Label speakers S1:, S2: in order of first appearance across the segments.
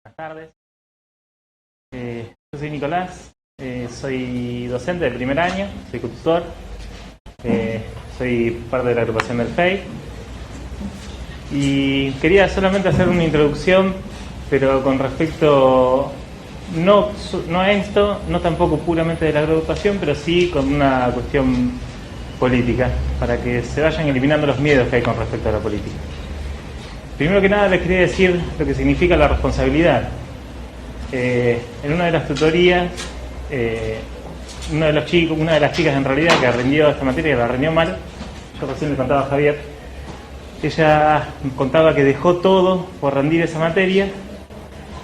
S1: Buenas tardes. Yo soy Nicolás, soy docente de primer año, soy tutor, soy parte de la agrupación del FEI y quería solamente hacer una introducción, pero con respecto no a esto, no tampoco puramente de la agrupación, pero sí con una cuestión política, para que se vayan eliminando los miedos que hay con respecto a la política. Primero que nada les quería decir lo que significa la responsabilidad. En una de las tutorías, una de las chicas en realidad que rindió esta materia, la rindió mal, yo recién le contaba a Javier, ella contaba que dejó todo por rendir esa materia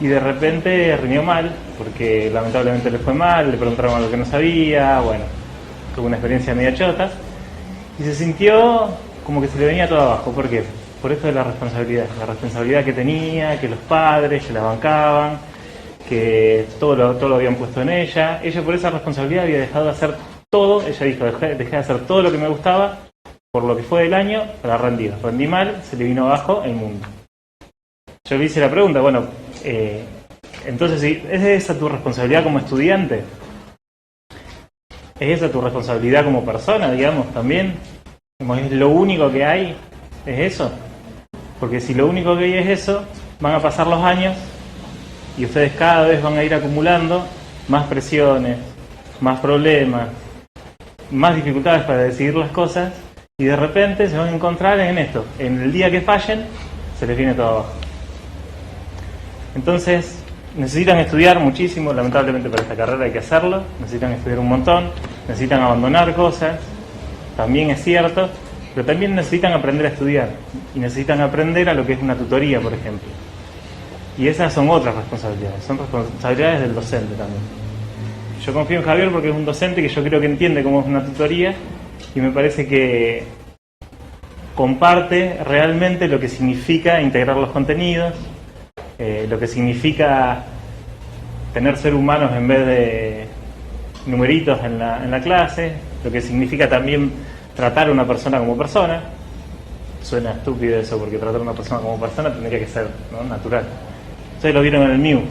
S1: y de repente rindió mal, porque lamentablemente le fue mal, le preguntaron algo que no sabía, bueno, tuvo una experiencia media chota y se sintió como que se le venía todo abajo. ¿Por qué? Por esto de la responsabilidad que tenía, que los padres que la bancaban, que todo lo habían puesto en ella. Ella por esa responsabilidad había dejado de hacer todo. Ella dijo, dejé de hacer todo lo que me gustaba por lo que fue del año para rendir. Rendí mal, se le vino abajo el mundo. Yo le hice la pregunta, bueno, entonces, ¿es esa tu responsabilidad como estudiante? ¿Es esa tu responsabilidad como persona, digamos, también? ¿Es lo único que hay? ¿Es eso? Porque si lo único que hay es eso, van a pasar los años y ustedes cada vez van a ir acumulando más presiones, más problemas, más dificultades para decidir las cosas y de repente se van a encontrar en esto. En el día que fallen, se les viene todo abajo. Entonces, necesitan estudiar muchísimo, lamentablemente para esta carrera hay que hacerlo, necesitan estudiar un montón, necesitan abandonar cosas, también es cierto, pero también necesitan aprender a estudiar y necesitan aprender a lo que es una tutoría, por ejemplo. Y esas son otras responsabilidades, son responsabilidades del docente también. Yo confío en Javier porque es un docente que yo creo que entiende cómo es una tutoría y me parece que comparte realmente lo que significa integrar los contenidos, lo que significa tener ser humanos en vez de numeritos en la clase, lo que significa también tratar a una persona como persona. Suena estúpido eso, porque tratar a una persona como persona tendría que ser, ¿no?, natural. Ustedes lo vieron en el MIU.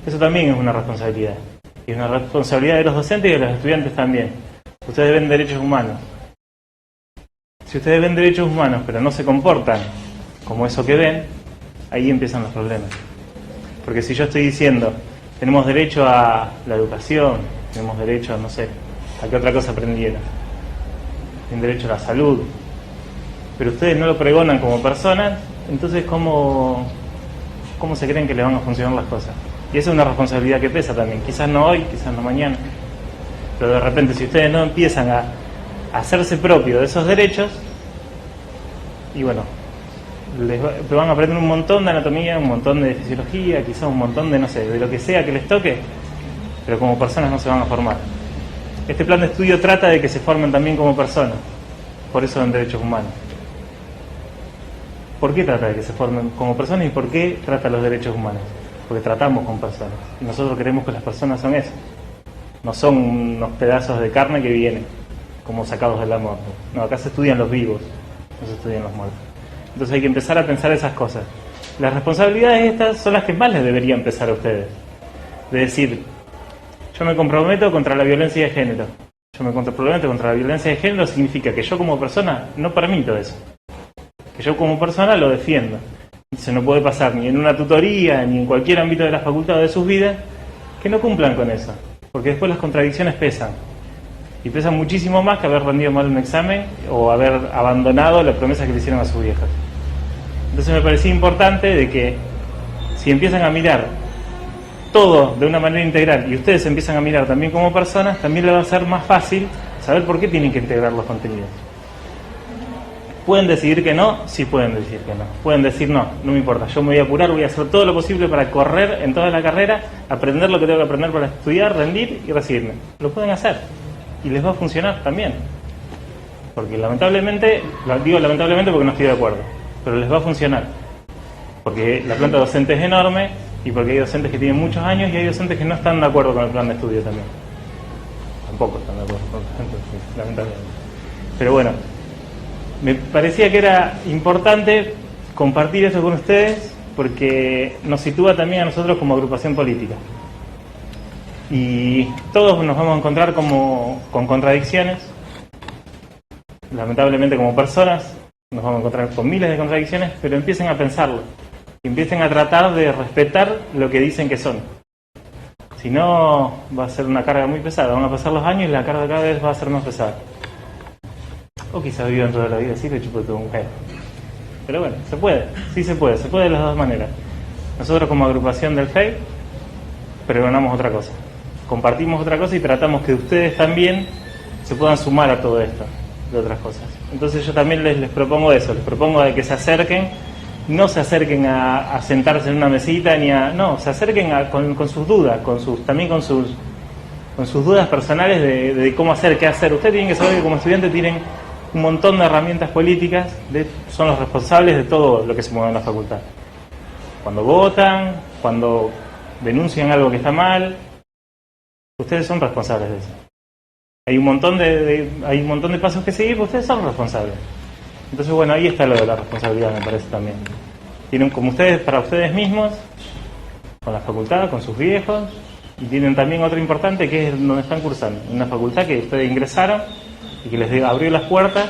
S1: Eso también es una responsabilidad. Y es una responsabilidad de los docentes y de los estudiantes también. Ustedes ven derechos humanos. Si ustedes ven derechos humanos pero no se comportan como eso que ven, ahí empiezan los problemas. Porque si yo estoy diciendo, tenemos derecho a la educación, tenemos derecho, no sé, a qué otra cosa aprendieron, tienen derecho a la salud, pero ustedes no lo pregonan como personas, entonces ¿cómo se creen que les van a funcionar las cosas? Y esa es una responsabilidad que pesa también, quizás no hoy, quizás no mañana, pero de repente si ustedes no empiezan a hacerse propio de esos derechos, y bueno, van a aprender un montón de anatomía, un montón de fisiología, quizás un montón de, no sé, de lo que sea que les toque, pero como personas no se van a formar. Este plan de estudio trata de que se formen también como personas, por eso en derechos humanos. ¿Por qué trata de que se formen como personas y por qué trata los derechos humanos? Porque tratamos con personas. Y nosotros creemos que las personas son eso. No son unos pedazos de carne que vienen como sacados de la muerte. No, acá se estudian los vivos, no se estudian los muertos. Entonces hay que empezar a pensar esas cosas. Las responsabilidades estas son las que más les debería empezar a ustedes. De decir, yo me comprometo contra la violencia de género. Yo me comprometo contra la violencia de género significa que yo como persona no permito eso. Que yo como persona lo defiendo. Eso no puede pasar ni en una tutoría, ni en cualquier ámbito de la facultad o de sus vidas, que no cumplan con eso. Porque después las contradicciones pesan. Y pesan muchísimo más que haber rendido mal un examen o haber abandonado la promesa que le hicieron a sus viejas. Entonces me parecía importante de que si empiezan a mirar todo de una manera integral y ustedes empiezan a mirar también como personas, también les va a ser más fácil saber por qué tienen que integrar los contenidos. ¿Pueden decidir que no? Sí, pueden decir que no. Pueden decir no me importa, yo me voy a apurar, voy a hacer todo lo posible para correr en toda la carrera, aprender lo que tengo que aprender para estudiar, rendir y recibirme. Lo pueden hacer y les va a funcionar también. Porque lamentablemente, digo lamentablemente porque no estoy de acuerdo, pero les va a funcionar. Porque la planta docente es enorme y porque hay docentes que tienen muchos años y hay docentes que no están de acuerdo con el plan de estudio también. Tampoco están de acuerdo con el plan de estudio, lamentablemente. Pero bueno, me parecía que era importante compartir eso con ustedes porque nos sitúa también a nosotros como agrupación política. Y todos nos vamos a encontrar con contradicciones. Lamentablemente, como personas nos vamos a encontrar con miles de contradicciones, pero empiecen a pensarlo. Empiecen a tratar de respetar lo que dicen que son. Si no, va a ser una carga muy pesada. Van a pasar los años y la carga cada vez va a ser más pesada. O quizás vivan toda la vida así, le chupo todo un pedo. Pero bueno, se puede, sí se puede de las dos maneras. Nosotros como agrupación del FEI pregonamos otra cosa. Compartimos otra cosa y tratamos que ustedes también se puedan sumar a todo esto de otras cosas. Entonces yo también les propongo eso, les propongo de que se acerquen, no se acerquen a sentarse en una mesita, no, se acerquen con sus dudas, también con sus dudas personales de cómo hacer, qué hacer. Ustedes tienen que saber que como estudiantes tienen un montón de herramientas políticas, son los responsables de todo lo que se mueve en la facultad. Cuando votan, cuando denuncian algo que está mal, ustedes son responsables de eso. Hay un montón de pasos que seguir, pero ustedes son responsables. Entonces, bueno, ahí está lo de la responsabilidad, me parece también. Tienen como ustedes, para ustedes mismos, con la facultad, con sus viejos, y tienen también otro importante que es donde están cursando. Una facultad que ustedes ingresaron y que les abrió las puertas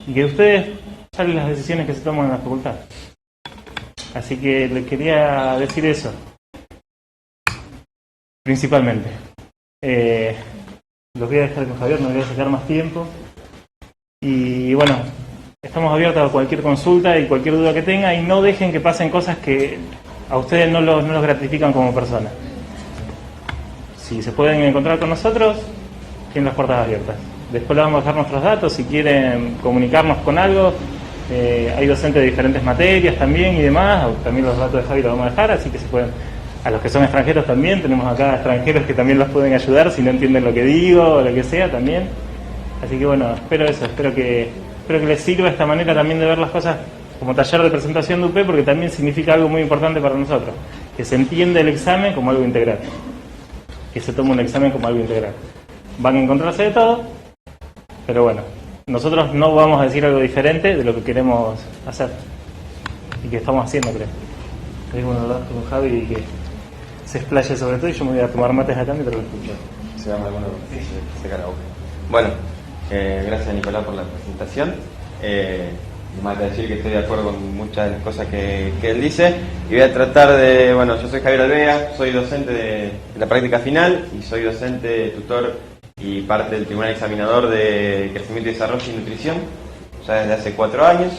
S1: y que ustedes salen las decisiones que se toman en la facultad. Así que les quería decir eso. Principalmente. Los voy a dejar con Javier, no voy a sacar más tiempo. Y bueno, estamos abiertos a cualquier consulta y cualquier duda que tenga, y no dejen que pasen cosas que a ustedes no los gratifican como personas. Si se pueden encontrar con nosotros, tienen las puertas abiertas. Después les vamos a dejar nuestros datos si quieren comunicarnos con algo. Hay docentes de diferentes materias también y demás. También los datos de Javi los vamos a dejar, así que se pueden. A los que son extranjeros también, tenemos acá extranjeros que también los pueden ayudar si no entienden lo que digo o lo que sea también. Así que bueno, espero que les sirva esta manera también de ver las cosas como taller de presentación de UP, porque también significa algo muy importante para nosotros, que se entiende el examen como algo integral, que se tome un examen como algo integral. Van a encontrarse de todo, pero bueno, nosotros no vamos a decir algo diferente de lo que queremos hacer y que estamos haciendo, creo. Es bueno hablar con Javi y que se explaye sobre todo, y yo me voy a tomar mates acá mientras lo escucho.
S2: Se llama alguno, se karaoke. Bueno, gracias Nicolás por la presentación. Más que decir que estoy de acuerdo con muchas de las cosas que él dice, y voy a tratar de, bueno, yo soy Javier Alvea, soy docente de la práctica final y soy docente, tutor y parte del Tribunal Examinador de Crecimiento y Desarrollo y Nutrición, ya desde hace 4 años.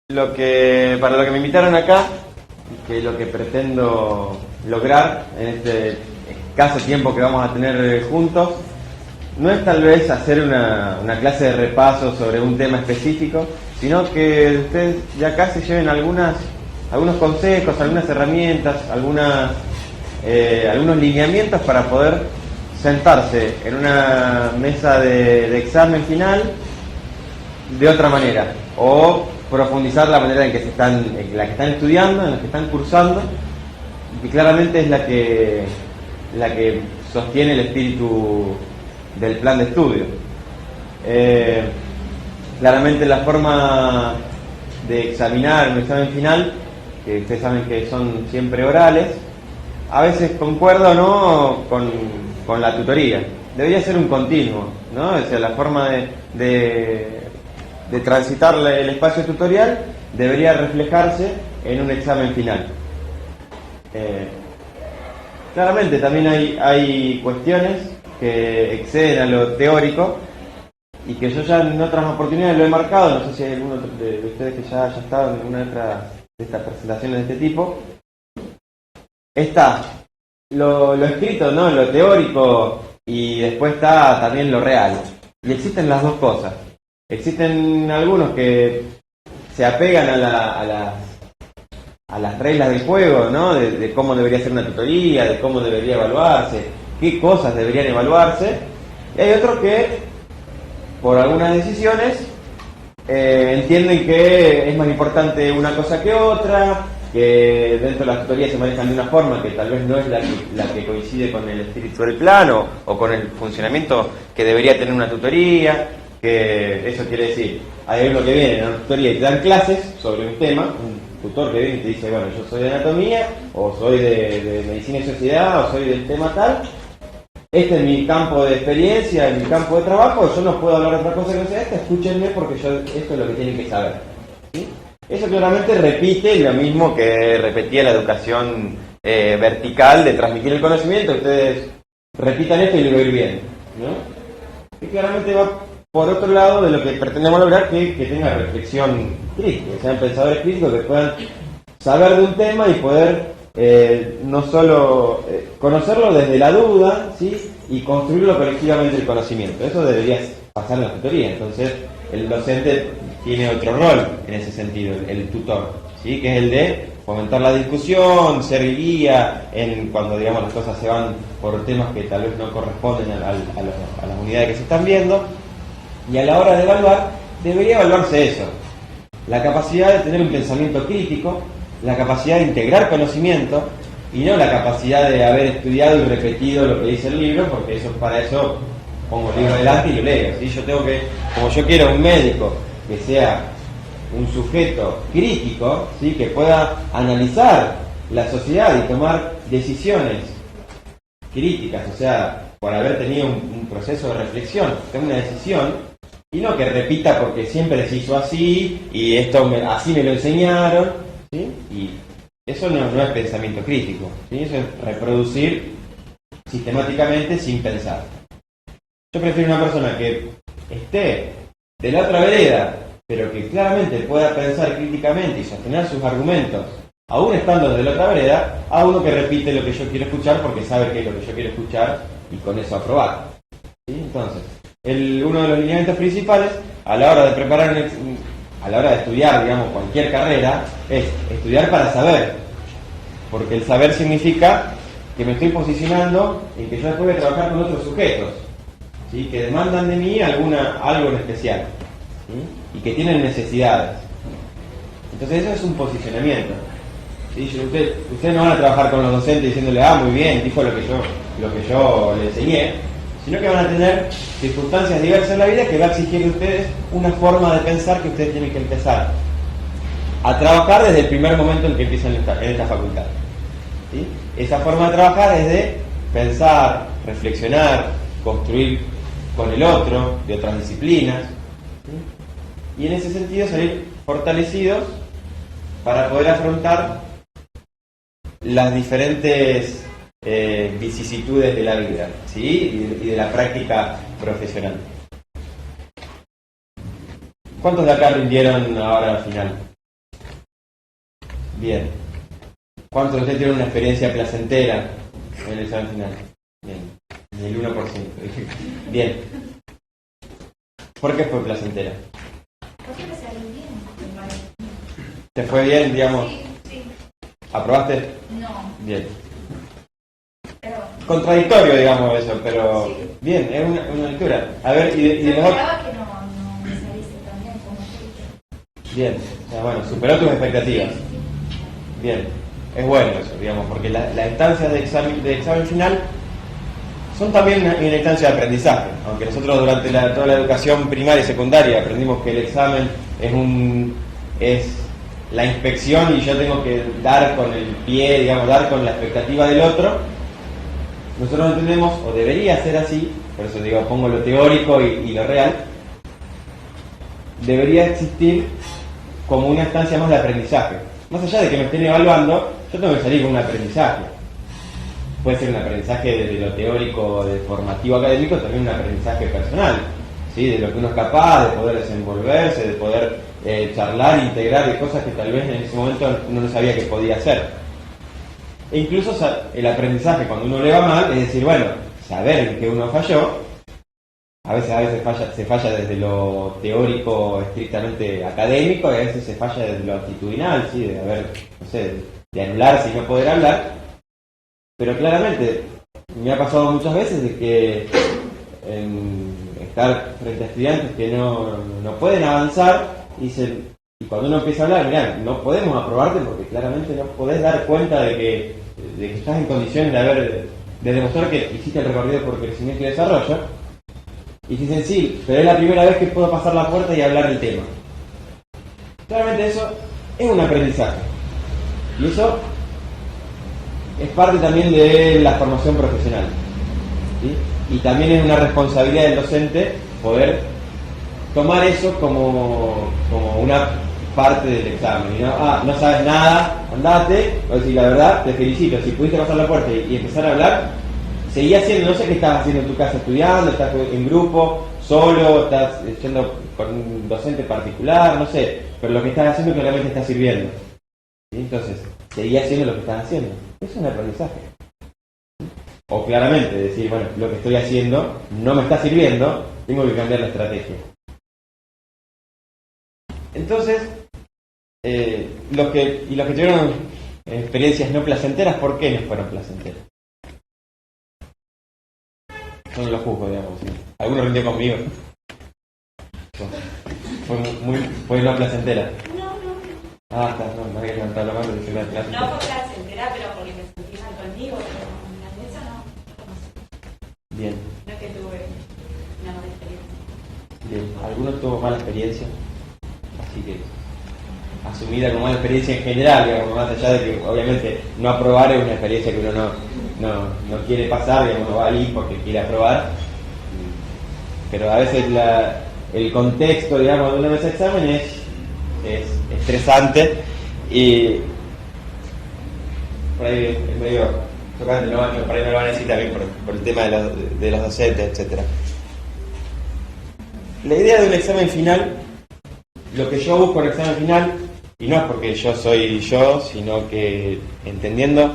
S2: Para lo que me invitaron acá, que es lo que pretendo lograr en este escaso tiempo que vamos a tener juntos, no es tal vez hacer una clase de repaso sobre un tema específico, sino que ustedes ya acá se lleven algunos consejos, algunas herramientas, algunos lineamientos para poder sentarse en una mesa de examen final de otra manera, o profundizar la manera en la que están estudiando, en la que están cursando, y claramente es la que sostiene el espíritu del plan de estudio. Claramente la forma de examinar un examen final, que ustedes saben que son siempre orales, a veces concuerda o no con la tutoría. Debería ser un continuo, ¿no? O sea, la forma de transitar el espacio tutorial debería reflejarse en un examen final. Claramente también hay cuestiones que exceden a lo teórico y que yo ya en otras oportunidades lo he marcado. No sé si hay alguno de ustedes que ya haya estado en alguna otra de estas presentaciones de este tipo. Está lo escrito, ¿no? Lo teórico, y después está también lo real. Y existen las dos cosas. Existen algunos que se apegan a las reglas del juego, ¿no? De cómo debería ser una tutoría, de cómo debería evaluarse, qué cosas deberían evaluarse. Y hay otros que, por algunas decisiones, entienden que es más importante una cosa que otra, que dentro de la tutoría se manejan de una forma que tal vez no es la que coincide con el espíritu del plan o con el funcionamiento que debería tener una tutoría, que eso quiere decir, hay uno que viene en una tutoría y te dan clases sobre un tema, un tutor que viene y te dice, bueno, yo soy de anatomía, o soy de medicina y sociedad, o soy del tema tal, este es mi campo de experiencia, en mi campo de trabajo, yo no puedo hablar de otra cosa que no sea esta, escúchenme porque esto es lo que tienen que saber. ¿Sí? Eso claramente repite lo mismo que repetía la educación vertical de transmitir el conocimiento, ustedes repitan esto y lo va a ir bien, ¿no? Y claramente va por otro lado de lo que pretendemos lograr, que tenga reflexión crítica, que sean pensadores críticos que puedan saber de un tema y poder no solo conocerlo desde la duda, ¿sí? Y construirlo colectivamente el conocimiento. Eso debería pasar en la tutoría. Entonces el docente tiene otro rol en ese sentido, el tutor, ¿sí? Que es el de fomentar la discusión, ser guía cuando digamos las cosas se van por temas que tal vez no corresponden a las unidades que se están viendo. Y a la hora de evaluar, debería evaluarse eso, la capacidad de tener un pensamiento crítico, la capacidad de integrar conocimiento y no la capacidad de haber estudiado y repetido lo que dice el libro, porque para eso pongo el libro delante y lo leo, ¿sí? Yo tengo que, como yo quiero un médico que sea un sujeto crítico, ¿sí? Que pueda analizar la sociedad y tomar decisiones críticas, o sea, por haber tenido un proceso de reflexión, tenga una decisión, y no que repita porque siempre se hizo así y así me lo enseñaron, ¿sí? Y eso no es pensamiento crítico, ¿sí? Eso es reproducir sistemáticamente sin pensar. Yo prefiero una persona que esté de la otra vereda, pero que claramente pueda pensar críticamente y sostener sus argumentos, aún estando desde la otra vereda, a uno que repite lo que yo quiero escuchar porque sabe qué es lo que yo quiero escuchar y con eso aprobar, ¿sí? Entonces, uno de los lineamientos principales a la hora de preparar a la hora de estudiar, digamos, cualquier carrera, es estudiar para saber, porque el saber significa que me estoy posicionando en que yo después voy a trabajar con otros sujetos, ¿sí? Que demandan de mí algo en especial, ¿sí? Y que tienen necesidades. Entonces eso es un posicionamiento, ¿sí? Ustedes no van a trabajar con los docentes diciéndole, muy bien, dijo lo que yo le enseñé, sino que van a tener circunstancias diversas en la vida que va a exigir de ustedes una forma de pensar que ustedes tienen que empezar a trabajar desde el primer momento en que empiezan en esta facultad, ¿sí? Esa forma de trabajar es de pensar, reflexionar, construir con el otro, de otras disciplinas, ¿sí? Y en ese sentido salir fortalecidos para poder afrontar las diferentes vicisitudes de la vida, ¿sí? Y de la práctica profesional. ¿Cuántos de acá rindieron ahora al final? Bien. ¿Cuántos de ustedes tienen una experiencia placentera en el examen final? Bien. El 1%. Bien. ¿Por qué fue placentera?
S3: Porque me salió bien.
S2: ¿Te fue bien, digamos?
S3: Sí.
S2: ¿Aprobaste?
S3: No.
S2: Bien.
S3: Pero
S2: Contradictorio, digamos, eso, pero
S3: sí.
S2: Bien, es una lectura. A ver, y de
S3: yo
S2: los otros.
S3: esperaba que no me saliese tan bien como tú.
S2: Bien, o sea, bueno, superó tus expectativas. Bien, es bueno eso, digamos, porque las instancias de examen final son también una instancia de aprendizaje, aunque nosotros durante toda la educación primaria y secundaria aprendimos que el examen es la inspección y yo tengo que dar con el pie, digamos, dar con la expectativa del otro. Nosotros no entendemos, o debería ser así, por eso digo, pongo lo teórico y lo real, debería existir como una instancia más de aprendizaje. Más allá de que me estén evaluando, yo tengo que salir con un aprendizaje. Puede ser un aprendizaje desde lo teórico, de formativo académico, también un aprendizaje personal, ¿sí? De lo que uno es capaz, de poder desenvolverse, de poder charlar, integrar de cosas que tal vez en ese momento no sabía que podía hacer. E incluso el aprendizaje, cuando uno le va mal, es decir, bueno, saber en qué uno falló. A veces se falla desde lo teórico estrictamente académico y a veces se falla desde lo actitudinal, ¿sí? De anularse y no poder hablar. Pero claramente me ha pasado muchas veces de que estar frente a estudiantes que no pueden avanzar y cuando uno empieza a hablar, mirá, no podemos aprobarte porque claramente no podés dar cuenta de que estás en condiciones de demostrar que hiciste el recorrido por crecimiento y desarrollo. Y dicen, sí, pero es la primera vez que puedo pasar la puerta y hablar del tema. Claramente eso es un aprendizaje. Y eso es parte también de la formación profesional. ¿Sí? Y también es una responsabilidad del docente poder tomar eso como una parte del examen. Y no sabes nada, andate, o decir la verdad, te felicito. Si pudiste pasar la puerta y empezar a hablar, seguí haciendo, no sé qué estás haciendo en tu casa estudiando, estás en grupo, solo, estás yendo con un docente particular, no sé, pero lo que estás haciendo claramente está sirviendo. ¿Sí? Entonces, seguí haciendo lo que estás haciendo. Es un aprendizaje. O claramente decir, bueno, lo que estoy haciendo no me está sirviendo, tengo que cambiar la estrategia. Entonces, los que tuvieron experiencias no placenteras, ¿por qué no fueron placenteras? Yo no lo juzgo, digamos. ¿Sí? Alguno rindió conmigo. Fue no placentera.
S3: No.
S2: Está, no había levantado la mano y decir la clase.
S3: No por placentera, pero porque me sentí mal conmigo, pero con la mesa no.
S2: Bien.
S3: No es que tuve una mala experiencia.
S2: Bien. ¿Alguno tuvo mala experiencia? Así que asumida como mala experiencia en general, digamos, más allá de que obviamente no aprobar es una experiencia que uno no quiere pasar, digamos, no va ahí porque quiere aprobar, pero a veces el contexto, digamos, de una mesa de examen es estresante y por ahí es medio tocante, ¿no? Por ahí me lo van a decir también por el tema de los docentes, etcétera. La idea de un examen final, lo que yo busco en el examen final, y no es porque yo soy yo, sino que entendiendo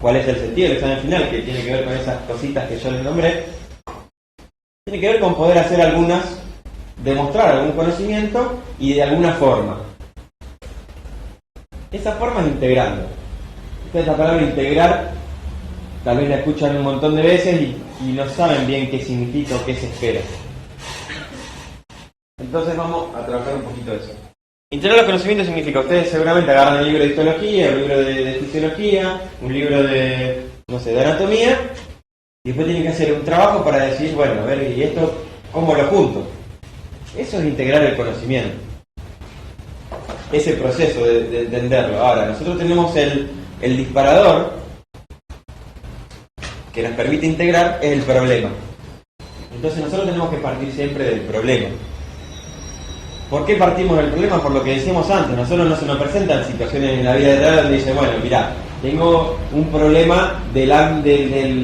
S2: cuál es el sentido del examen final, que tiene que ver con esas cositas que yo les nombré, tiene que ver con poder hacer demostrar algún conocimiento y de alguna forma. Esa forma es integrando. Ustedes la palabra integrar tal vez la escuchan un montón de veces y no saben bien qué significa o qué se espera. Entonces vamos a trabajar un poquito de eso. Integrar los conocimientos significa, ustedes seguramente agarran el libro de histología, el libro de fisiología, un libro de anatomía, y después tienen que hacer un trabajo para decir, bueno, a ver, ¿y esto cómo lo junto? Eso es integrar el conocimiento. Ese proceso de entenderlo. Ahora, nosotros tenemos el disparador que nos permite integrar, es el problema. Entonces nosotros tenemos que partir siempre del problema. ¿Por qué partimos del problema? Por lo que decíamos antes, nosotros no se nos presentan situaciones en la vida real donde dicen, bueno, mirá, tengo un problema de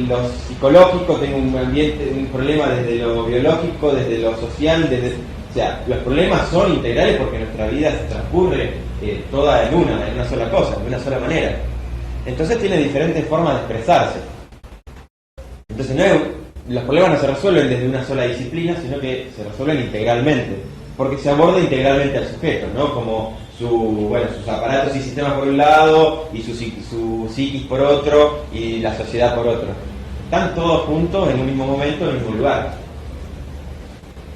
S2: lo psicológico, tengo un problema desde lo biológico, desde lo social, o sea, los problemas son integrales porque nuestra vida se transcurre toda en una sola cosa, de una sola manera. Entonces tiene diferentes formas de expresarse. Entonces los problemas no se resuelven desde una sola disciplina, sino que se resuelven integralmente. Porque se aborda integralmente al sujeto, ¿no? Como sus aparatos y sistemas por un lado, y su psiquis por otro, y la sociedad por otro. Están todos juntos en un mismo momento, en el mismo lugar.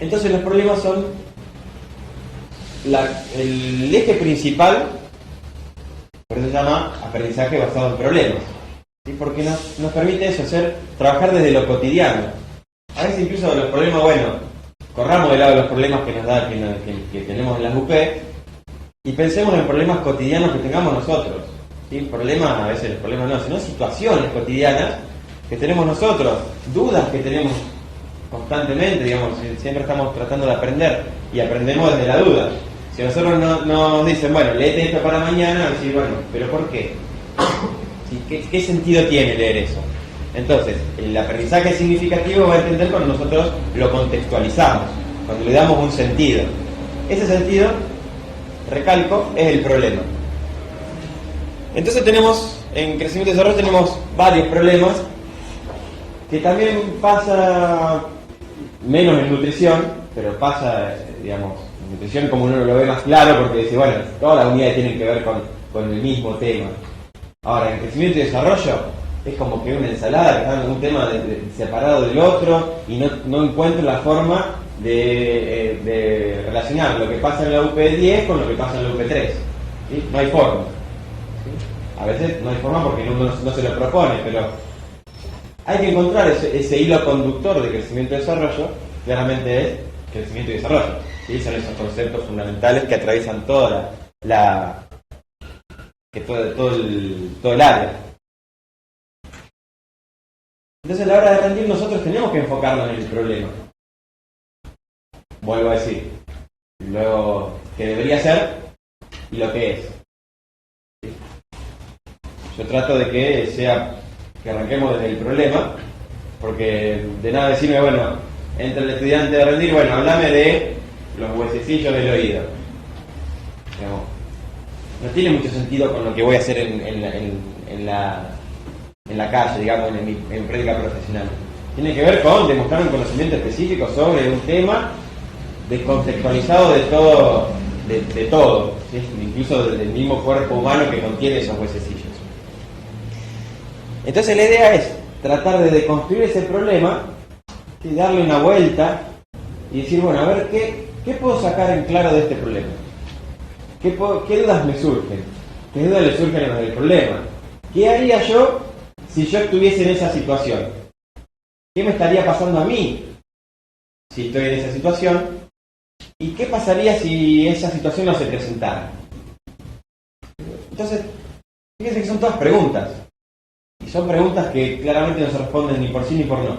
S2: Entonces los problemas son el eje principal, por eso se llama aprendizaje basado en problemas. ¿Sí? Porque nos permite eso, trabajar desde lo cotidiano. A veces incluso los problemas, corramos de lado los problemas que nos da, que tenemos en las UP y pensemos en problemas cotidianos que tengamos nosotros. ¿Sí? Problemas, a veces los problemas no, sino situaciones cotidianas que tenemos nosotros, dudas que tenemos constantemente, digamos, siempre estamos tratando de aprender y aprendemos desde la duda. Si nosotros nos dicen, bueno, léete esto para mañana, decir, bueno, ¿pero por qué? ¿Sí? ¿Qué sentido tiene leer eso? Entonces, el aprendizaje significativo va a entender cuando nosotros lo contextualizamos, cuando le damos un sentido. Ese sentido, recalco, es el problema. Entonces en crecimiento y desarrollo tenemos varios problemas que también pasa menos en nutrición, pero pasa, digamos, en nutrición como uno lo ve más claro porque dice, bueno, todas las unidades tienen que ver con el mismo tema. Ahora, en crecimiento y desarrollo es como que una ensalada que está en un tema separado del otro y no encuentro la forma de relacionar lo que pasa en la UP10 con lo que pasa en la UP3. ¿Sí? No hay forma. ¿Sí? A veces no hay forma porque uno no se lo propone, pero hay que encontrar ese hilo conductor de crecimiento y desarrollo, claramente es crecimiento y desarrollo. ¿Sí? Son esos conceptos fundamentales que atraviesan toda todo el área. Entonces, a la hora de rendir, nosotros tenemos que enfocarnos en el problema. Vuelvo a decir, lo que debería ser y lo que es. ¿Sí? Yo trato de que arranquemos desde el problema, porque de nada decirme, bueno, entra el estudiante de rendir, bueno, háblame de los huesecillos del oído. Digamos, no tiene mucho sentido con lo que voy a hacer en la calle, digamos, en mi práctica profesional. Tiene que ver con demostrar un conocimiento específico sobre un tema descontextualizado de todo, ¿sí? Incluso del mismo cuerpo humano que contiene esos huesecillos. Entonces la idea es tratar de deconstruir ese problema y darle una vuelta y decir, bueno, a ver, ¿qué puedo sacar en claro de este problema? ¿Qué dudas me surgen? ¿Qué dudas le surgen a los del problema? ¿Qué haría yo si yo estuviese en esa situación? ¿Qué me estaría pasando a mí si estoy en esa situación? ¿Y qué pasaría si esa situación no se presentara? Entonces, fíjense que son todas preguntas. Y son preguntas que claramente no se responden ni por sí ni por no.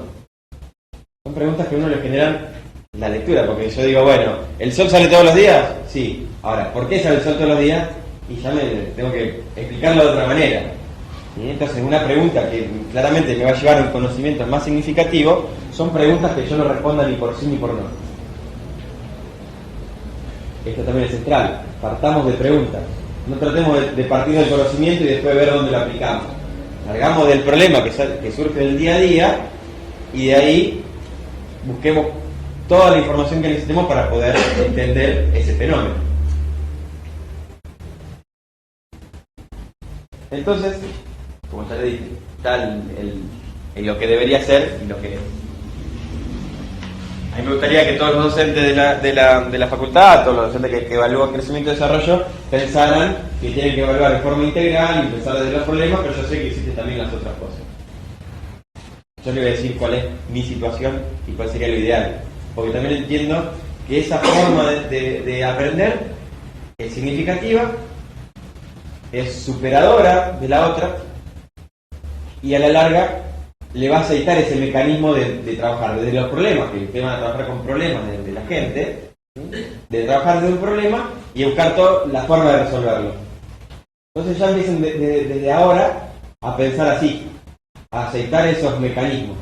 S2: Son preguntas que a uno le generan la lectura, porque yo digo, bueno, ¿el sol sale todos los días? Sí. Ahora, ¿por qué sale el sol todos los días? Y ya me tengo que explicarlo de otra manera. ¿Sí? Entonces, una pregunta que claramente me va a llevar a un conocimiento más significativo, son preguntas que yo no responda ni por sí ni por no. Esto también es central. Partamos de preguntas. No tratemos de partir del conocimiento y después ver dónde lo aplicamos. Salgamos del problema que surge del día a día y de ahí busquemos toda la información que necesitemos para poder entender ese fenómeno. Entonces, como ya le dije, está en lo que debería ser y lo que es. A mí me gustaría que todos los docentes de la facultad, todos los docentes que evalúan crecimiento y desarrollo, pensaran que tienen que evaluar de forma integral y pensar desde los problemas, pero yo sé que existen también las otras cosas. Yo le voy a decir cuál es mi situación y cuál sería lo ideal, porque también entiendo que esa forma de aprender es significativa, es superadora de la otra y a la larga le va a aceitar ese mecanismo de trabajar desde los problemas, que ustedes van a trabajar con problemas de la gente, de trabajar desde un problema y buscar la forma de resolverlo. Entonces ya empiecen desde ahora a pensar así, a aceitar esos mecanismos.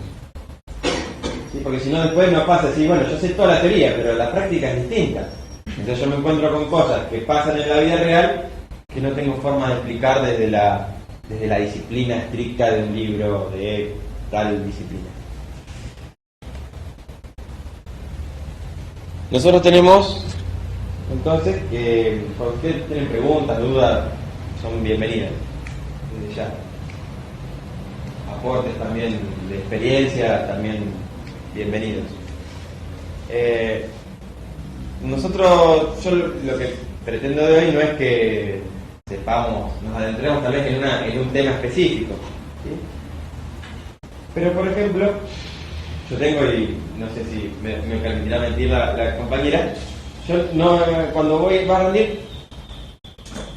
S2: ¿Sí? Porque si no después nos pasa así, bueno, yo sé toda la teoría, pero la práctica es distinta. Entonces yo me encuentro con cosas que pasan en la vida real que no tengo forma de explicar desde la disciplina estricta de un libro de tal disciplina. Nosotros tenemos, entonces, que cuando ustedes tienen preguntas, dudas, son bienvenidas, desde ya. Aportes también de experiencia, también bienvenidos. Yo lo que pretendo de hoy no es que nos adentremos tal vez en un tema específico, ¿sí? Pero por ejemplo, yo tengo, y no sé si me permitirá mentir la compañera, yo cuando va a rendir,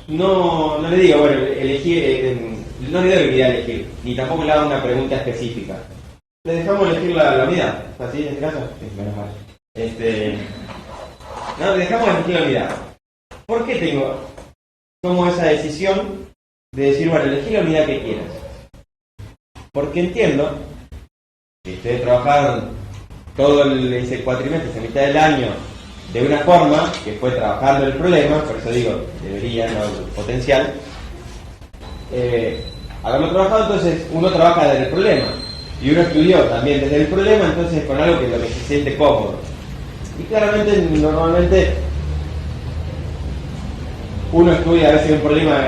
S2: no le digo, bueno, no le doy unidad a elegir, ni tampoco le hago una pregunta específica. Le dejamos elegir la unidad, ¿así en este caso? Sí, menos mal. Le dejamos elegir la unidad. ¿Por qué tomo esa decisión de decir, bueno, elegí la unidad que quieras? Porque entiendo que ustedes trabajaron todo ese cuatrimestre, esa mitad del año, de una forma que fue trabajando el problema, por eso digo, debería, no potencial. Haberlo trabajado, entonces uno trabaja desde el problema. Y uno estudió también desde el problema, entonces con algo que lo que se siente cómodo. Y claramente, normalmente, uno estudia a veces un problema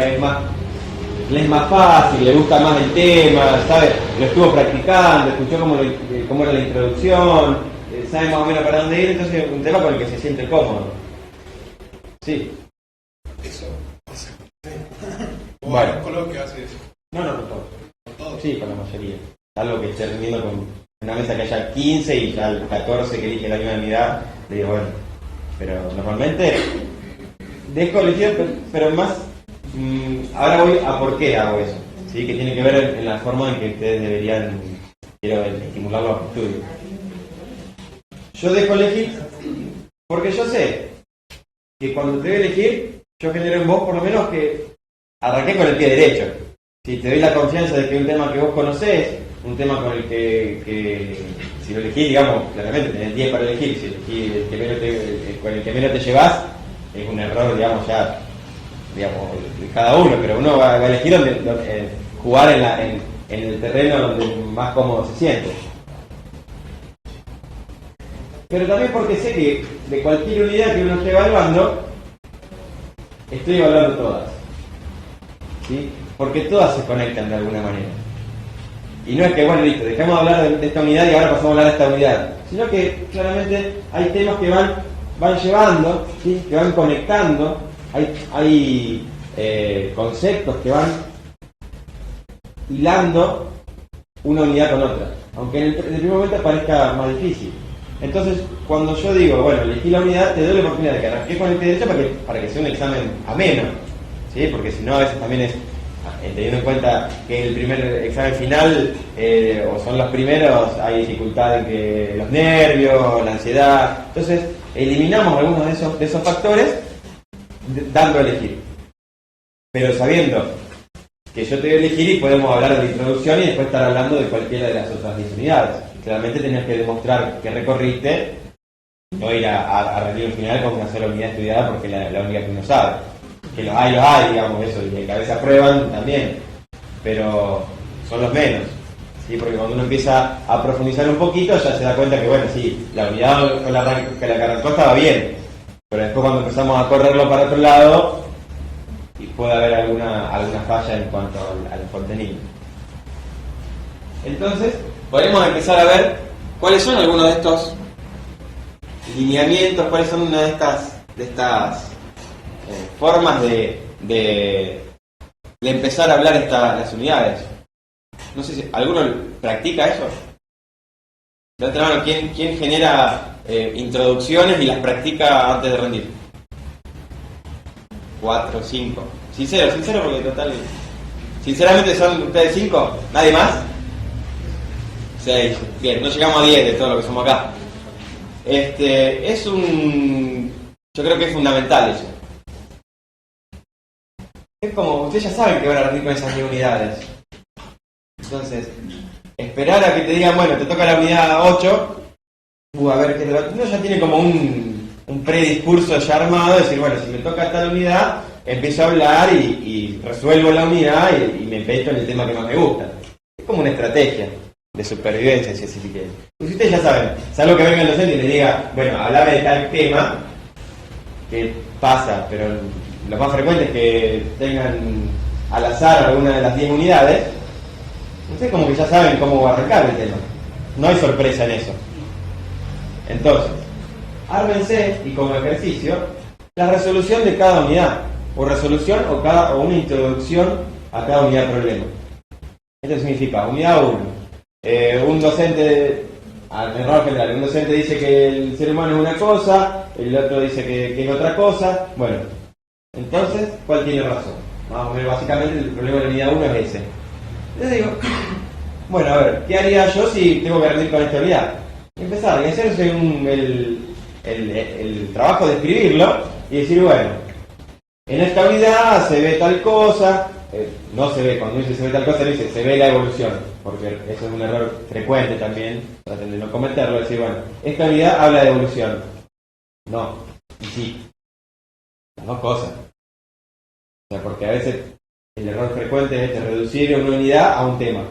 S2: le es más fácil, le gusta más el tema, ¿sabe? Lo estuvo practicando, escuchó cómo era la introducción, sabe más o menos para dónde ir, entonces es un tema con el que se siente cómodo. Sí.
S4: Eso pasa con usted.
S2: Bueno.
S4: ¿Con lo que hace eso?
S2: No, con todo.
S4: ¿Con todo?
S2: Sí, con la mayoría. Algo que esté reuniendo con una mesa que haya 15 y ya el 14 que elige la misma unidad, le digo, bueno, pero normalmente dejo elegir, pero más, ahora voy a por qué hago eso, ¿sí? Que tiene que ver en la forma en que ustedes deberían, quiero estimularlo a que estudien. Yo dejo elegir porque yo sé que cuando te voy a elegir, yo genero en vos por lo menos que arranqué con el pie derecho. Si te doy la confianza de que un tema que vos conocés, un tema con el que si lo elegís, digamos, claramente tenés 10 para elegir, si elegís el que menos con el que menos te llevas, es un error, digamos, ya, digamos, de cada uno, pero uno va a elegir jugar en el terreno donde más cómodo se siente. Pero también porque sé que de cualquier unidad que uno esté evaluando, estoy evaluando todas, ¿sí? Porque todas se conectan de alguna manera. Y no es que, bueno, listo, dejemos de hablar de esta unidad y ahora pasamos a hablar de esta unidad. Sino que claramente hay temas que van llevando, ¿sí? Que van conectando, hay conceptos que van hilando una unidad con otra. Aunque en el primer momento parezca más difícil. Entonces, cuando yo digo, bueno, elegí la unidad, te doy la oportunidad de que arranques con el pie derecho para que sea un examen ameno, ¿sí? Porque si no, a veces también es, teniendo en cuenta que el primer examen final, o son los primeros, hay dificultad en que los nervios, la ansiedad. Entonces, eliminamos algunos de esos factores dando a elegir. Pero sabiendo que yo te voy a elegir y podemos hablar de la introducción y después estar hablando de cualquiera de las otras 10 unidades. Claramente tenés que demostrar que recorriste, no ir a rendir un final con una sola unidad estudiada porque es la única que uno sabe. Que los hay, digamos, eso, y que a veces aprueban también, pero son los menos, ¿sí? Porque cuando uno empieza a profundizar un poquito ya se da cuenta que, bueno, sí, la unidad con la que arrancó estaba bien, pero después cuando empezamos a correrlo para otro lado, y puede haber alguna falla en cuanto al contenido. Entonces, podemos empezar a ver cuáles son algunos de estos lineamientos, cuáles son una de estas formas de empezar a hablar las unidades. No sé si alguno practica eso. De otra mano, ¿quién genera introducciones y las practica antes de rendir? 4, 5. Sincero, porque total. Sinceramente, ¿son ustedes 5? ¿Nadie más? 6. Bien, no llegamos a 10 de todo lo que somos acá. Yo creo que es fundamental eso. Es como, ustedes ya saben que van a rendir con esas 10 unidades. Entonces, esperar a que te digan, bueno, te toca la unidad 8, a ver qué te va. Uno ya tiene como un prediscurso ya armado, de decir, bueno, si me toca tal unidad, empiezo a hablar y resuelvo la unidad y me meto en el tema que más me gusta. Es como una estrategia de supervivencia, si así quieren. Pues ustedes ya saben, salvo que venga el docente y le diga, bueno, hablame de tal tema, que pasa, pero lo más frecuente es que tengan al azar alguna de las 10 unidades. Ustedes como que ya saben cómo arrancar el tema. No hay sorpresa en eso. Entonces, ármense y como ejercicio, la resolución de cada unidad. O resolución o una introducción a cada unidad de problema. Esto significa, unidad 1. Un docente, en error general, un docente dice que el ser humano es una cosa, el otro dice que es otra cosa. Bueno, entonces, ¿cuál tiene razón? Vamos a ver, básicamente el problema de la unidad 1 es ese. Les digo, bueno, a ver, ¿qué haría yo si tengo que rendir con esta unidad? Empezar y hacerse el trabajo de escribirlo y decir, bueno, en esta unidad se ve tal cosa, no se ve, cuando dice se ve tal cosa, dice se ve la evolución, porque eso es un error frecuente también, traten de no cometerlo, decir, bueno, esta unidad habla de evolución. No, y sí, las dos cosas. O sea, porque a veces el error frecuente es reducir una unidad a un tema.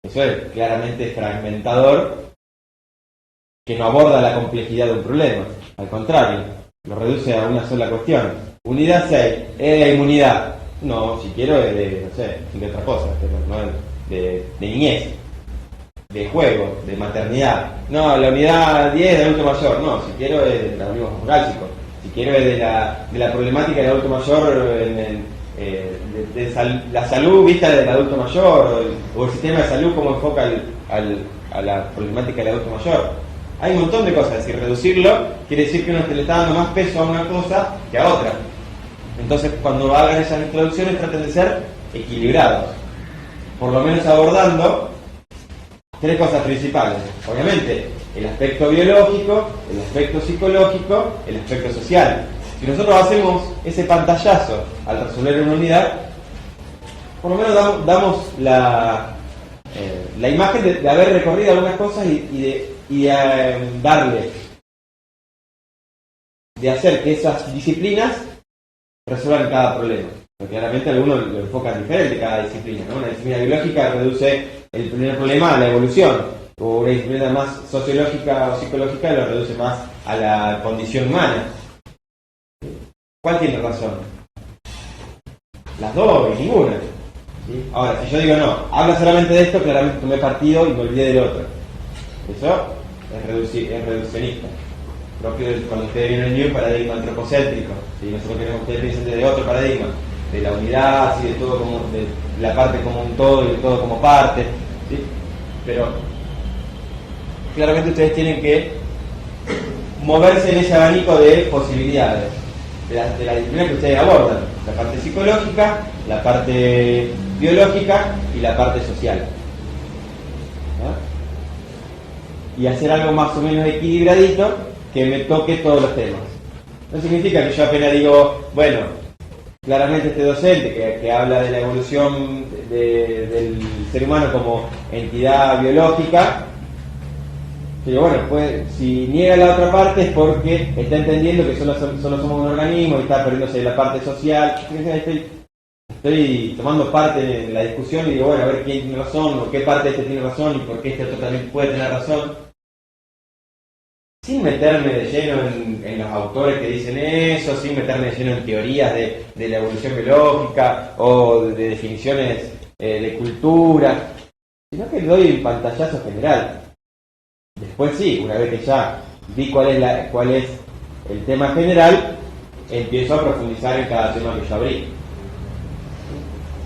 S2: Eso es claramente fragmentador, que no aborda la complejidad de un problema. Al contrario, lo reduce a una sola cuestión. Unidad 6, ¿es de inmunidad? No, si quiero es de, no sé, de otra cosa, pero no de niñez, de juego, de maternidad. No, la unidad 10 de adulto mayor. No, si quiero es del traumatismo gálcico. Si quiero es de la problemática del adulto mayor la salud vista del adulto mayor, o el sistema de salud cómo enfoca a la problemática del adulto mayor. Hay un montón de cosas, es decir, reducirlo quiere decir que uno le está dando más peso a una cosa que a otra. Entonces, cuando hagan esas introducciones, traten de ser equilibrados, por lo menos abordando tres cosas principales. Obviamente, el aspecto biológico, el aspecto psicológico, el aspecto social. Si nosotros hacemos ese pantallazo al resolver una unidad, por lo menos damos la imagen de haber recorrido algunas cosas y de hacer que esas disciplinas resuelvan cada problema. Porque claramente algunos lo enfocan diferente cada disciplina, ¿no? Una disciplina biológica reduce el primer problema a la evolución, o una disciplina más sociológica o psicológica lo reduce más a la condición humana. ¿Cuál tiene razón? Las dos y ninguna. ¿Sí? Ahora, si yo digo no, habla solamente de esto, claramente tomé partido y me olvidé del otro. Eso es reduccionista. Propio de cuando ustedes vienen en el paradigma antropocéntrico. ¿Sí? Nosotros queremos que ustedes piensen desde otro paradigma, de la unidad, ¿sí? De todo como de la parte como un todo y el todo como parte. ¿Sí? Pero claramente ustedes tienen que moverse en ese abanico de posibilidades de la disciplina que ustedes abordan, la parte psicológica, la parte biológica y la parte social, ¿no? Y hacer algo más o menos equilibradito que me toque todos los temas. No significa que yo apenas digo, bueno, claramente este docente que habla de la evolución del ser humano como entidad biológica, pero bueno, pues si niega la otra parte es porque está entendiendo que solo somos un organismo y está perdiéndose de la parte social. Estoy tomando parte en la discusión y digo, bueno, a ver quién tiene razón, o qué parte de este tiene razón y por qué este otro también puede tener razón. Sin meterme de lleno en los autores que dicen eso, sin meterme de lleno en teorías de la evolución biológica o de definiciones de cultura, sino que doy un pantallazo general. Después sí, una vez que ya vi cuál es el tema general, empiezo a profundizar en cada tema que yo abrí.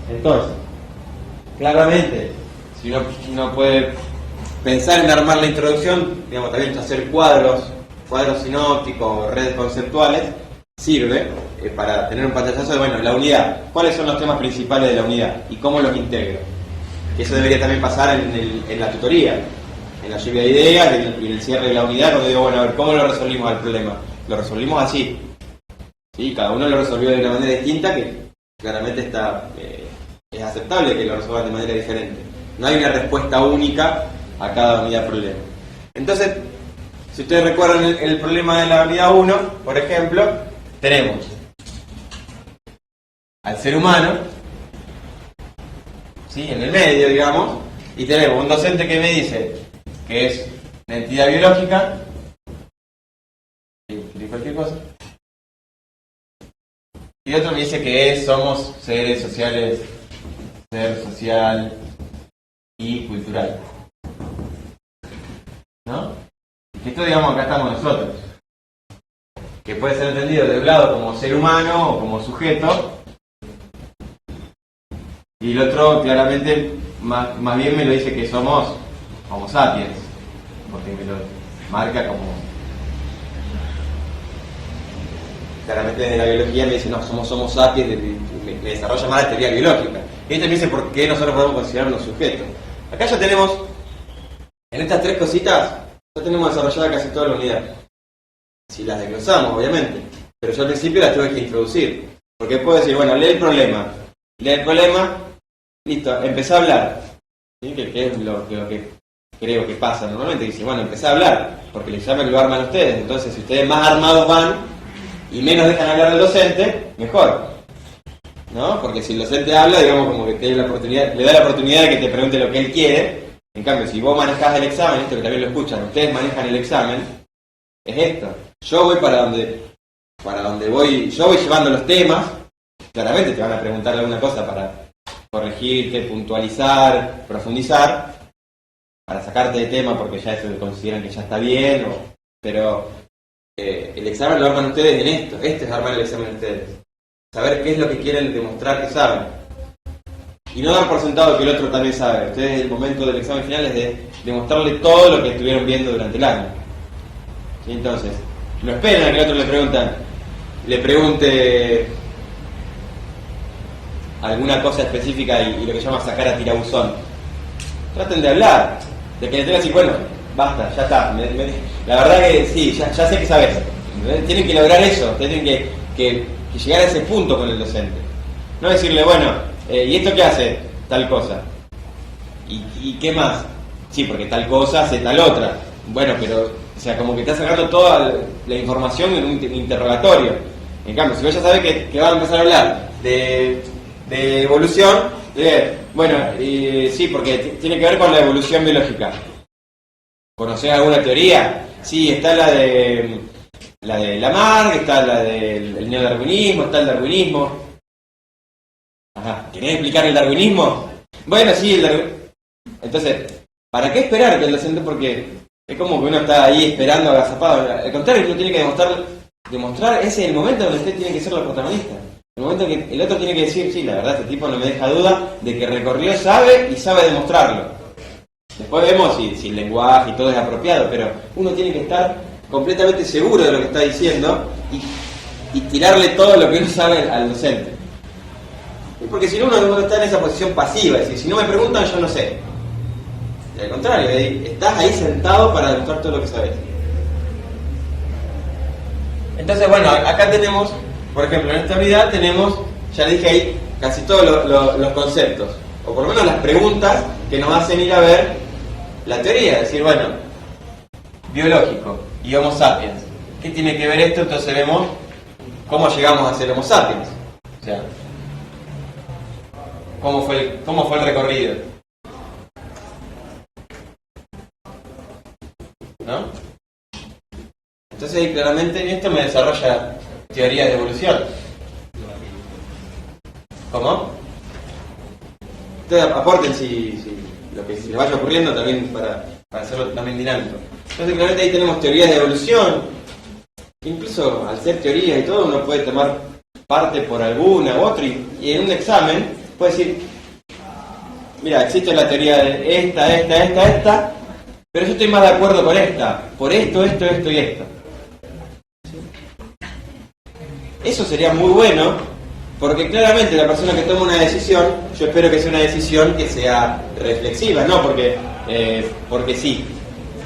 S2: Entonces, claramente, si uno puede pensar en armar la introducción, digamos, también hacer cuadros sinópticos, redes conceptuales, sirve para tener un pantallazo de, bueno, la unidad. ¿Cuáles son los temas principales de la unidad? ¿Y cómo los integro? Eso debería también pasar en la tutoría, en la lluvia de ideas y en el cierre de la unidad, donde digo, bueno, a ver, ¿cómo lo resolvimos el problema? Lo resolvimos así. ¿Sí? Cada uno lo resolvió de una manera distinta que claramente es aceptable que lo resuelvan de manera diferente. No hay una respuesta única a cada unidad problema. Entonces, si ustedes recuerdan el problema de la unidad 1, por ejemplo, tenemos al ser humano, ¿sí? En el medio, digamos, y tenemos un docente que me dice que es una entidad biológica, cualquier cosa, y otro me dice que somos seres sociales, ser social y cultural, ¿no? Y esto, digamos, acá estamos nosotros, que puede ser entendido de un lado como ser humano o como sujeto, y el otro claramente más bien me lo dice que somos Homo sapiens, porque me lo marca como... Claramente desde la biología me dice, no, somos Homo sapiens, me desarrolla más la teoría biológica. Y este me dice por qué nosotros podemos considerarnos sujetos. Acá ya tenemos, en estas tres cositas, ya tenemos desarrollada casi toda la unidad. Si las desglosamos, obviamente. Pero yo al principio las tuve que introducir. Porque puedo decir, bueno, lee el problema, listo, empecé a hablar. ¿Sí? Que es lo que creo que pasa normalmente. Dice, bueno, empecé a hablar, porque el examen lo arman ustedes. Entonces, si ustedes más armados van y menos dejan hablar al docente, mejor, ¿no? Porque si el docente habla, digamos, como que le da la oportunidad de que te pregunte lo que él quiere. En cambio, si vos manejás el examen, esto que también lo escuchan, ustedes manejan el examen, es esto. Yo voy para donde voy, yo voy llevando los temas. Claramente te van a preguntar alguna cosa para corregirte, puntualizar, profundizar, para sacarte de tema porque ya eso consideran que ya está bien, pero el examen lo arman ustedes en esto. Este es armar el examen ustedes. saber qué es lo que quieren demostrar que saben. Y no dar por sentado que el otro también sabe. Ustedes, el momento del examen final es de demostrarle todo lo que estuvieron viendo durante el año. ¿Sí? Entonces, no esperen a que el otro le pregunte alguna cosa específica y lo que llama sacar a tirabuzón. Traten de hablar, de que le tengan así, bueno, basta, ya está. La verdad que sí, ya sé que sabes. Tienen que lograr eso, tienen que llegar a ese punto con el docente. No decirle, bueno, ¿y esto qué hace? Tal cosa. ¿Y qué más? Sí, porque tal cosa hace tal otra. Bueno, pero, o sea, como que estás sacando toda la información en un interrogatorio. En cambio, si vos ya sabés que van a empezar a hablar de evolución, bueno, sí, porque tiene que ver con la evolución biológica. ¿Conocés alguna teoría? Sí, está la de Lamarck, está la del neodarwinismo, está el darwinismo. Ajá, ¿querés explicar el darwinismo? Bueno, sí, el darwinismo. Entonces, ¿para qué esperar que el docente? Porque es como que uno está ahí esperando agazapado. Al contrario, uno tiene que demostrar, ese es el momento donde usted tiene que ser la protagonista. El momento en que el otro tiene que decir, sí, la verdad, este tipo no me deja duda de que recorrió, sabe y sabe demostrarlo. Después vemos si el lenguaje y todo es apropiado, pero uno tiene que estar completamente seguro de lo que está diciendo y tirarle todo lo que uno sabe al docente. Porque si no, uno está en esa posición pasiva, es decir, si no me preguntan, yo no sé. Y al contrario, estás ahí sentado para demostrar todo lo que sabes. Entonces, bueno, acá tenemos, por ejemplo, en esta unidad tenemos, ya dije ahí, casi todos los conceptos, o por lo menos las preguntas que nos hacen ir a ver la teoría, es decir, bueno, biológico y Homo sapiens. ¿Qué tiene que ver esto? Entonces vemos cómo llegamos a ser Homo sapiens. O sea, cómo fue el recorrido. ¿No? Entonces ahí claramente esto me desarrolla teoría de evolución. ¿Cómo? Ustedes aporten si lo que se les vaya ocurriendo también para hacerlo también dinámico. Entonces claramente ahí tenemos teorías de evolución. Incluso al ser teorías y todo uno puede tomar parte por alguna u otra y en un examen puede decir, mira, existe la teoría de esta, pero yo estoy más de acuerdo con esta, por esto y esto. Eso sería muy bueno, porque claramente la persona que toma una decisión, yo espero que sea una decisión que sea reflexiva, no porque sí.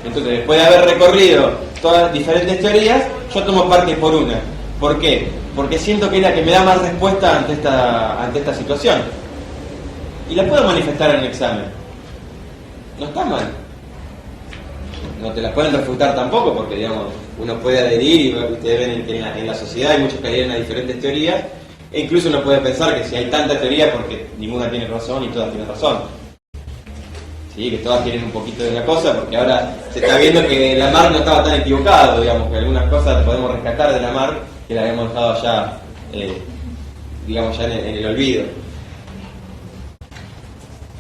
S2: Entonces, después de haber recorrido todas las diferentes teorías, yo tomo parte por una. ¿Por qué? Porque siento que es la que me da más respuesta ante esta situación. Y la puedo manifestar en el examen. No está mal. No te las pueden refutar tampoco, porque digamos, uno puede adherir y ustedes ven que en la sociedad hay muchos que adhieren a diferentes teorías, e incluso uno puede pensar que si hay tanta teoría porque ninguna tiene razón y todas tienen razón. Sí, que todas tienen un poquito de la cosa, porque ahora se está viendo que Lamarck no estaba tan equivocado, digamos, que algunas cosas podemos rescatar de Lamarck que la habíamos dejado ya, digamos, ya en el olvido.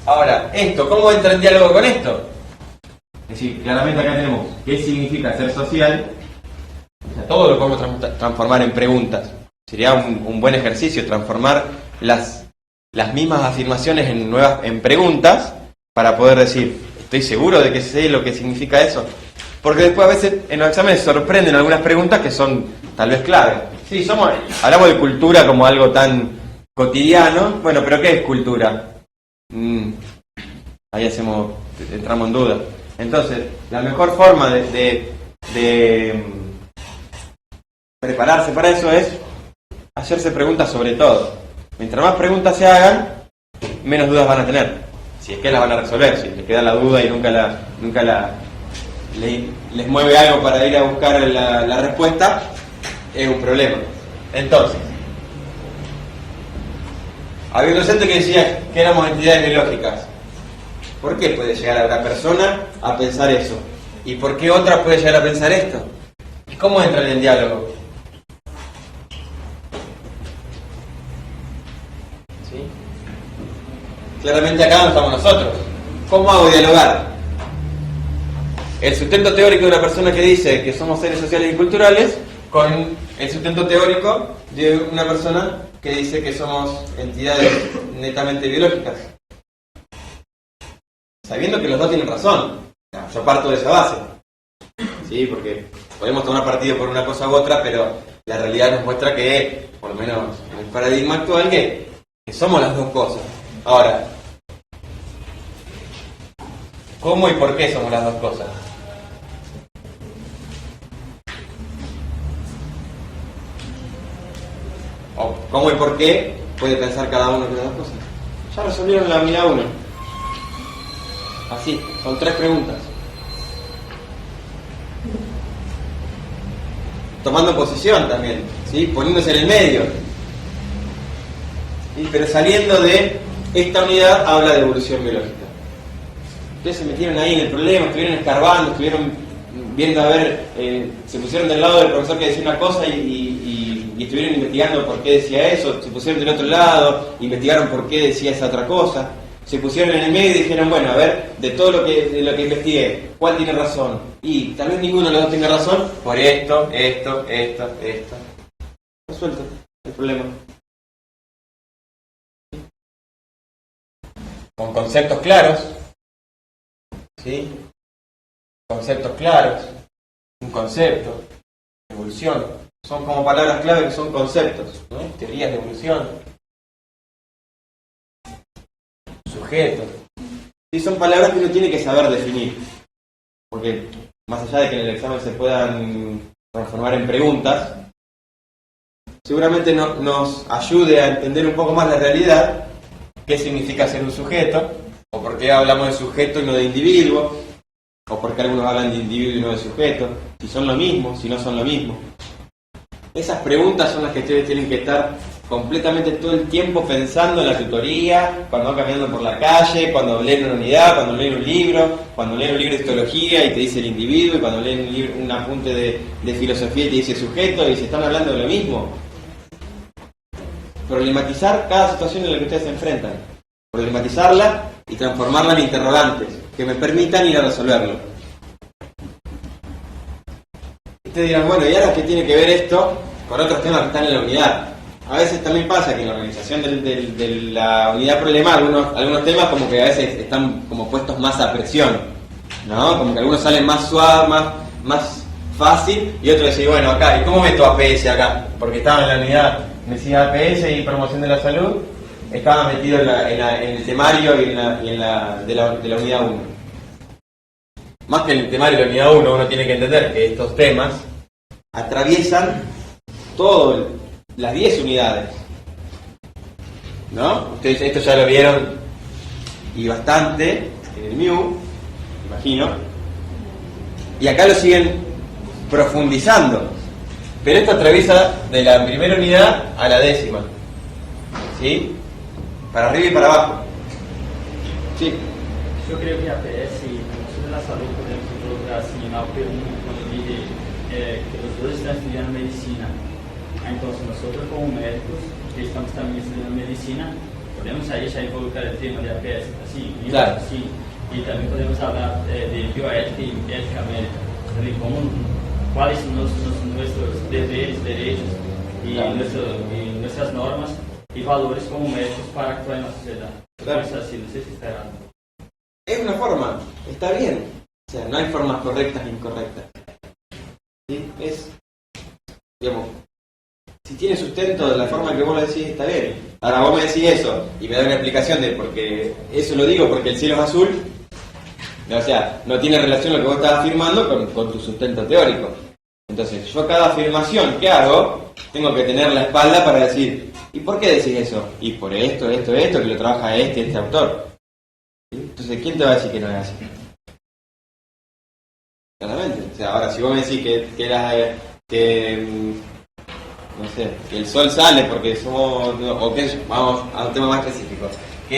S2: Ahora, esto, ¿cómo entra en diálogo con esto? Es decir, claramente acá tenemos qué significa ser social. O sea, todo lo podemos transformar en preguntas. Sería un buen ejercicio transformar las mismas afirmaciones en preguntas para poder decir, ¿estoy seguro de que sé lo que significa eso? Porque después a veces en los exámenes sorprenden algunas preguntas que son tal vez clave. Sí, hablamos de cultura como algo tan cotidiano. Bueno, pero ¿qué es cultura? Ahí entramos en duda. Entonces, la mejor forma de prepararse para eso es hacerse preguntas sobre todo. Mientras más preguntas se hagan, menos dudas van a tener. Si es que las van a resolver, si les queda la duda y nunca les mueve algo para ir a buscar la respuesta, es un problema. Entonces, había un docente que decía que éramos entidades biológicas. ¿Por qué puede llegar a una persona a pensar eso? ¿Y por qué otra puede llegar a pensar esto? ¿Y cómo entra en el diálogo? ¿Sí? Claramente acá no estamos nosotros. ¿Cómo hago dialogar? El sustento teórico de una persona que dice que somos seres sociales y culturales con el sustento teórico de una persona que dice que somos entidades netamente biológicas. Sabiendo que los dos tienen razón. Yo parto de esa base. ¿Sí? Porque podemos tomar partido por una cosa u otra, pero la realidad nos muestra que, por lo menos en el paradigma actual, que somos las dos cosas. Ahora, ¿cómo y por qué somos las dos cosas? O ¿cómo y por qué puede pensar cada uno de las dos cosas? Ya resolvieron la unidad 1. Así, son 3 preguntas. Tomando posición también, ¿sí? Poniéndose en el medio. ¿Sí? Pero saliendo de esta unidad, habla de evolución biológica. Ustedes se metieron ahí en el problema, estuvieron escarbando, estuvieron viendo a ver, se pusieron del lado del profesor que decía una cosa y estuvieron investigando por qué decía eso, se pusieron del otro lado, investigaron por qué decía esa otra cosa, se pusieron en el medio y dijeron, bueno, a ver, de lo que investigué, ¿cuál tiene razón? Y tal vez ninguno de los dos tenga razón por esto. Resuelto el problema. Con conceptos claros. ¿Sí? Conceptos claros. Un concepto. Evolución. Son como palabras clave que son conceptos, ¿no? Teorías de evolución. Sujeto. Y son palabras que uno tiene que saber definir. Porque más allá de que en el examen se puedan transformar en preguntas, seguramente nos ayude a entender un poco más la realidad, qué significa ser un sujeto, o por qué hablamos de sujeto y no de individuo, o por qué algunos hablan de individuo y no de sujeto, si son lo mismo, si no son lo mismo. Esas preguntas son las que ustedes tienen que estar completamente todo el tiempo pensando en la tutoría, cuando van caminando por la calle, cuando leen una unidad, cuando leen un libro, cuando leen un libro de histología y te dice el individuo, y cuando leen un apunte de filosofía y te dice sujeto, y se están hablando de lo mismo. Problematizar cada situación en la que ustedes se enfrentan. Problematizarla y transformarla en interrogantes que me permitan ir a resolverlo. Ustedes dirán, bueno, ¿y ahora qué tiene que ver esto con otros temas que están en la unidad? A veces también pasa que en la organización de la unidad problema algunos temas como que a veces están como puestos más a presión, ¿no? Como que algunos salen más suaves, más fácil, y otros decís, bueno, acá, ¿y cómo meto APS acá? Porque estaba en la unidad, me decía APS y promoción de la salud, estaba metido en el temario y en la de la unidad 1. Más que en el temario de la unidad 1, uno tiene que entender que estos temas atraviesan todo las 10 unidades, ¿no? Ustedes esto ya lo vieron y bastante en el MIU, imagino, y acá lo siguen profundizando, pero esto atraviesa de la primera unidad a la 10ª, ¿sí? Para arriba y para abajo. Sí.
S5: Yo creo que APS y promoción de la salud podemos colocar assim na P1 quando dice que los dos están estudiando medicina. Entonces nosotros como médicos que estamos también estudiando medicina podemos ahí ya involucrar el tema de APS, así,
S2: claro.
S5: Sí. Y también podemos hablar de bioética y ética médica, también cuáles son nuestros deberes, derechos y,
S2: claro,
S5: y nuestras normas y valores como médicos para actuar en la sociedad.
S2: Claro.
S5: Es así, no sé si está errado.
S2: Es una forma, está bien. O sea, no hay formas correctas e incorrectas. ¿Sí? Es, digamos, si tiene sustento de la forma que vos lo decís, está bien. Ahora vos me decís eso y me da una explicación de porque eso lo digo porque el cielo es azul. O sea, no tiene relación lo que vos estás afirmando con tu sustento teórico. Entonces, yo cada afirmación que hago, tengo que tener la espalda para decir, ¿y por qué decís eso? Y por esto, que lo trabaja este autor. ¿Sí? Entonces, ¿quién te va a decir que no es así? Claramente. O sea, ahora si vos me decís que no sé, que el sol sale porque somos, o que vamos a un tema más específico, y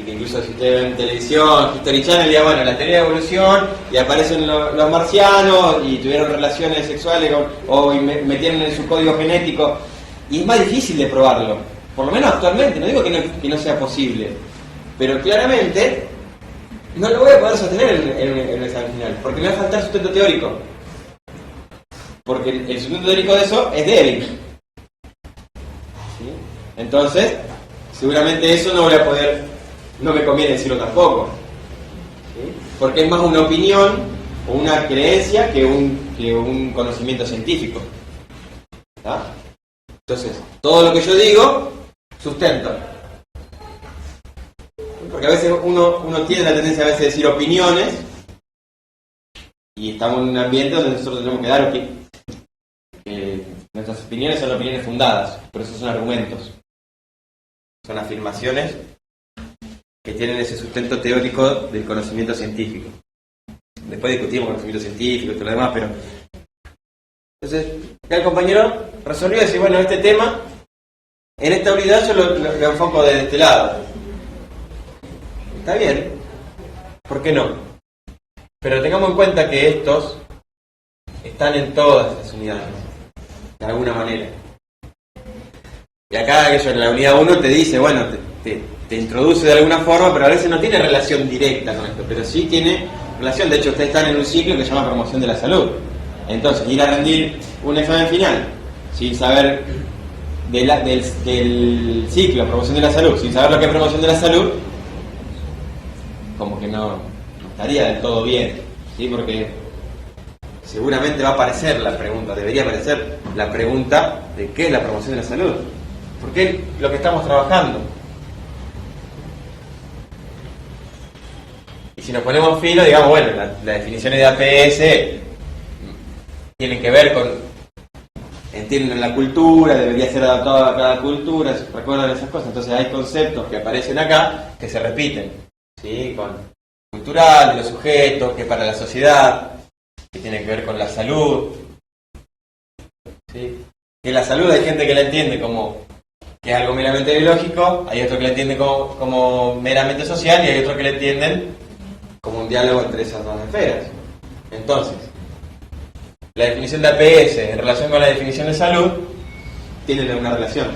S2: que incluso si ustedes ven televisión, History Channel, ya bueno, la teoría de evolución, y aparecen los marcianos, y tuvieron relaciones sexuales, o metieron en su código genético, y es más difícil de probarlo, por lo menos actualmente, no digo que no sea posible, pero claramente no lo voy a poder sostener en el examen final, porque me va a faltar sustento teórico. porque el sustento teórico de eso es débil. ¿Sí? Entonces, seguramente eso no me conviene decirlo tampoco. ¿Sí? Porque es más una opinión o una creencia que un conocimiento científico. ¿Está? Entonces, todo lo que yo digo, sustento. Porque a veces uno tiene la tendencia a veces decir opiniones y estamos en un ambiente donde nosotros tenemos que dar que nuestras opiniones son opiniones fundadas, pero esos son argumentos. Son afirmaciones que tienen ese sustento teórico del conocimiento científico. Después discutimos conocimiento científico y todo lo demás, pero... Entonces, acá el compañero resolvió decir, bueno, este tema, en esta unidad yo lo enfoco desde este lado. Está bien, ¿por qué no? Pero tengamos en cuenta que estos están en todas las unidades, de alguna manera. Y acá en la unidad 1 te dice, bueno, te introduce de alguna forma, pero a veces no tiene relación directa con esto, pero sí tiene relación. De hecho, ustedes están en un ciclo que se llama promoción de la salud. Entonces, ir a rendir un examen final sin saber del ciclo promoción de la salud, sin saber lo que es promoción de la salud, como que no estaría del todo bien, ¿sí? Porque seguramente va a aparecer la pregunta, debería aparecer la pregunta de qué es la promoción de la salud, por qué es lo que estamos trabajando. Y si nos ponemos fino, digamos, bueno, las definiciones de APS tienen que ver con, entienden la cultura, debería ser adaptado a cada cultura, recuerdan esas cosas. Entonces hay conceptos que aparecen acá que se repiten, ¿sí? Con cultural, de los sujetos, que para la sociedad, que tiene que ver con la salud, ¿sí? Que la salud hay gente que la entiende como que es algo meramente biológico, hay otro que la entiende como meramente social y hay otro que la entienden como un diálogo entre esas dos esferas. Entonces, la definición de APS en relación con la definición de salud tienen una relación.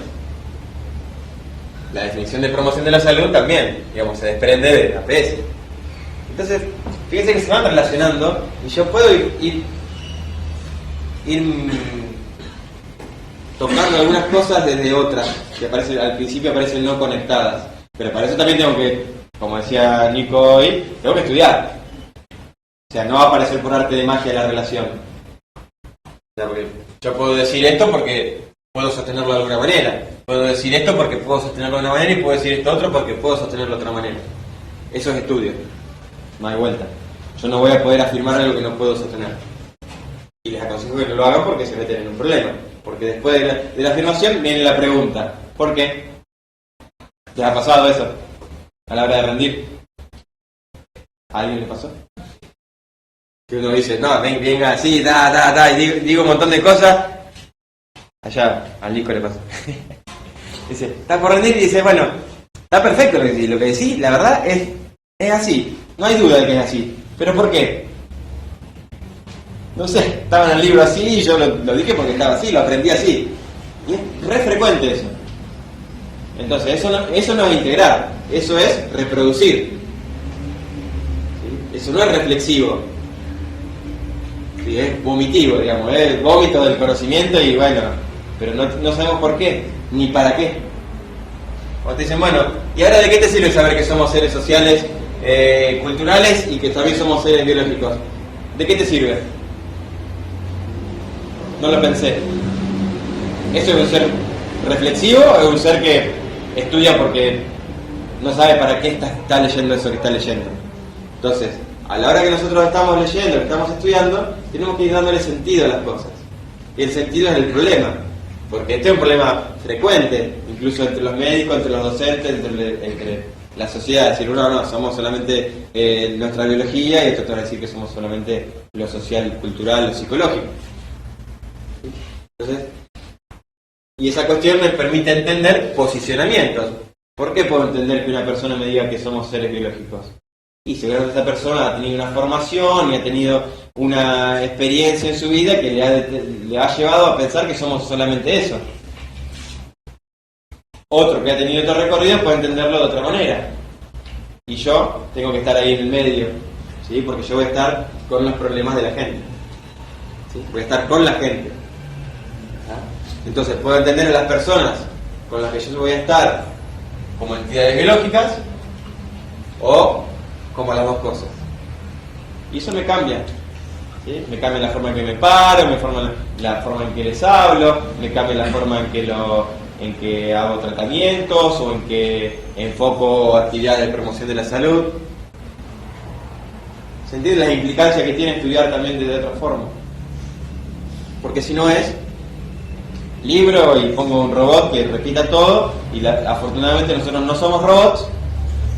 S2: La definición de promoción de la salud también, digamos, se desprende de APS. Entonces, fíjense que se van relacionando y yo puedo ir tocando algunas cosas desde otras que al principio aparecen no conectadas. Pero para eso también tengo que, como decía Nico hoy, tengo que estudiar. O sea, no va a aparecer por arte de magia la relación. O sea, porque yo puedo decir esto porque puedo sostenerlo de alguna manera. Puedo decir esto porque puedo sostenerlo de una manera y puedo decir esto otro porque puedo sostenerlo de otra manera. Eso es estudio. No hay vuelta. Yo no voy a poder afirmar algo que no puedo sostener. Y les aconsejo que no lo hagan porque se meten en un problema. Porque después de la afirmación viene la pregunta. ¿Por qué? ¿Les ha pasado eso? A la hora de rendir. ¿A alguien le pasó? Que uno dice, no, venga así, y digo un montón de cosas. Allá, al Nico le pasó. Dice, está por rendir y dice, bueno, está perfecto lo que decís, la verdad es así. No hay duda de que es así. ¿Pero por qué? No sé, estaba en el libro así y yo lo dije porque estaba así, lo aprendí así. Y es re frecuente eso. Entonces, eso no es integrar, eso es reproducir. ¿Sí? Eso no es reflexivo. ¿Sí? Es vomitivo, digamos, es vómito del conocimiento y bueno, pero no sabemos por qué, ni para qué. Cuando te dicen, bueno, ¿y ahora de qué te sirve saber que somos seres sociales, culturales y que también somos seres biológicos? ¿De qué te sirve? No lo pensé. ¿Eso es un ser reflexivo o es un ser que estudia porque no sabe para qué está leyendo eso que está leyendo? Entonces, a la hora que nosotros estamos leyendo, que estamos estudiando, tenemos que ir dándole sentido a las cosas. Y el sentido es el problema. Porque este es un problema frecuente, incluso entre los médicos, entre los docentes, entre la sociedad. Decir, no, somos solamente nuestra biología y otro va a decir que somos solamente lo social, cultural, lo psicológico. Entonces, y esa cuestión me permite entender posicionamientos. ¿Por qué puedo entender que una persona me diga que somos seres biológicos? Y seguramente esa persona ha tenido una formación y ha tenido una experiencia en su vida que le ha llevado a pensar que somos solamente eso. Otro que ha tenido otro recorrido puede entenderlo de otra manera. Y yo tengo que estar ahí en el medio, ¿sí? Porque yo voy a estar con los problemas de la gente. ¿sí? Voy a estar con la gente. Entonces puedo entender a las personas con las que yo voy a estar como entidades biológicas o como las dos cosas. Y eso me cambia. ¿Sí? Me cambia la forma en que me paro, la forma en que les hablo, me cambia la forma en que hago tratamientos o en que enfoco actividades de promoción de la salud. ¿Se entiende la implicancia que tiene estudiar también de otra forma? Porque si no es libro y pongo un robot que repita todo y afortunadamente nosotros no somos robots,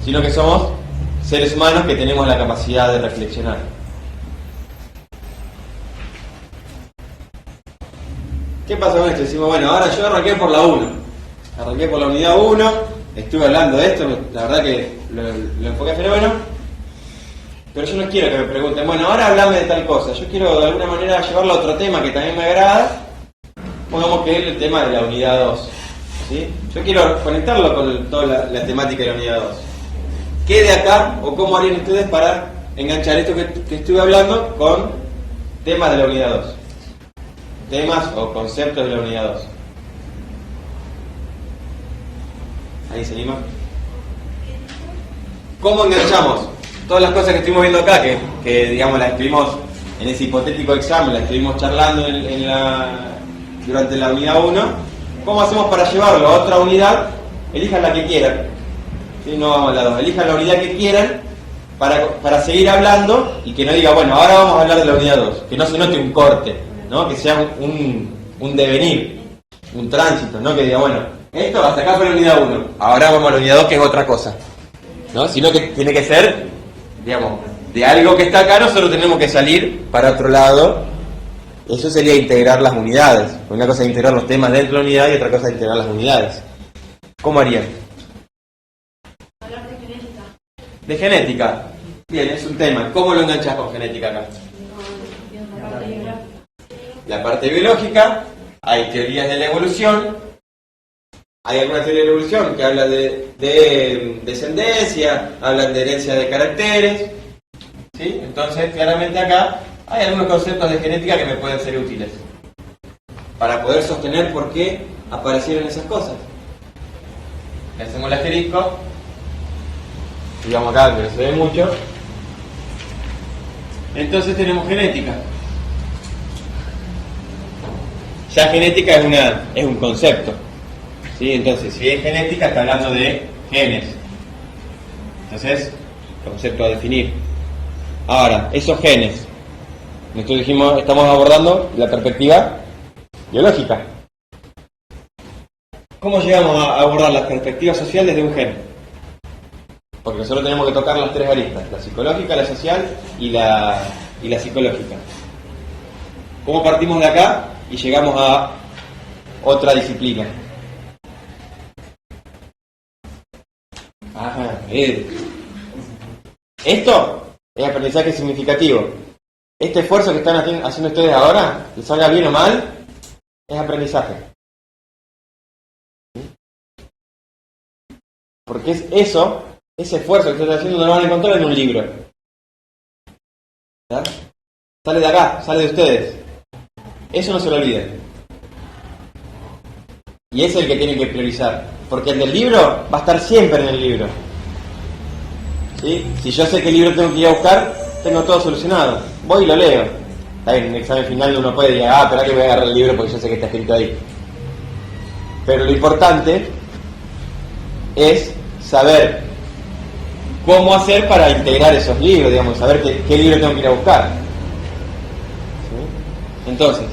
S2: sino que somos seres humanos que tenemos la capacidad de reflexionar. ¿Qué pasa con esto? Decimos, bueno, ahora yo arranqué por la 1. Arranqué por la unidad 1, estuve hablando de esto, la verdad que lo enfoqué a fenómeno, pero yo no quiero que me pregunten, bueno, ahora hablame de tal cosa. Yo quiero de alguna manera llevarlo a otro tema que también me agrada. Pongamos que es el tema de la unidad 2. ¿Sí? Yo quiero conectarlo con toda la temática de la unidad 2. ¿Qué de acá o cómo harían ustedes para enganchar esto que estuve hablando con temas de la unidad 2? Temas o conceptos de la unidad 2. ¿Ahí se anima? ¿Cómo enganchamos todas las cosas que estuvimos viendo acá, que digamos las estuvimos en ese hipotético examen, las estuvimos charlando durante la unidad 1? ¿Cómo hacemos para llevarlo a otra unidad? Elijan la que quieran. ¿Sí? No vamos a la 2. Elijan la unidad que quieran para seguir hablando y que no diga, bueno, ahora vamos a hablar de la unidad 2. Que no se note un corte, ¿no? Que sea un devenir, un tránsito, ¿no? Que diga, bueno, esto hasta acá fue la unidad 1, ahora vamos a la unidad 2, que es otra cosa, ¿no? Sino que tiene que ser, digamos, de algo que está acá nosotros tenemos que salir para otro lado. Eso sería integrar las unidades. Una cosa es integrar los temas dentro de la unidad y otra cosa es integrar las unidades. ¿Cómo harían?
S3: Hablar de genética.
S2: De genética. Bien, es un tema. ¿Cómo lo enganchas con genética acá?
S3: La parte biológica.
S2: La parte biológica, hay teorías de la evolución. Hay alguna teoría de la evolución que habla de descendencia, hablan de herencia de caracteres. ¿Sí? Entonces, claramente acá hay algunos conceptos de genética que me pueden ser útiles para poder sostener por qué aparecieron esas cosas. Le hacemos el asterisco, digamos acá que no se ve mucho. Entonces tenemos genética. Ya genética es un concepto, ¿sí? Entonces, si es genética, está hablando de genes. Entonces, concepto a definir. Ahora, esos genes, nosotros dijimos, estamos abordando la perspectiva biológica. ¿Cómo llegamos a abordar la perspectiva social desde un gen? Porque nosotros tenemos que tocar las tres aristas, la psicológica, la social y la psicológica. ¿Cómo partimos de acá y llegamos a otra disciplina? Ajá, esto es aprendizaje significativo. Este esfuerzo que están haciendo ustedes ahora, que salga bien o mal, es aprendizaje. Porque es eso, ese esfuerzo que ustedes están haciendo no lo van a encontrar en un libro. ¿Ya? Sale de acá, sale de ustedes. Eso no se lo olviden. Y ese es el que tienen que priorizar. Porque el del libro va a estar siempre en el libro. ¿Sí? Si yo sé qué libro tengo que ir a buscar, tengo todo solucionado. Voy y lo leo. En un examen final uno puede decir, espera que voy a agarrar el libro porque yo sé que está escrito ahí. Pero lo importante es saber cómo hacer para integrar esos libros, digamos, saber qué libro tengo que ir a buscar. ¿Sí? Entonces,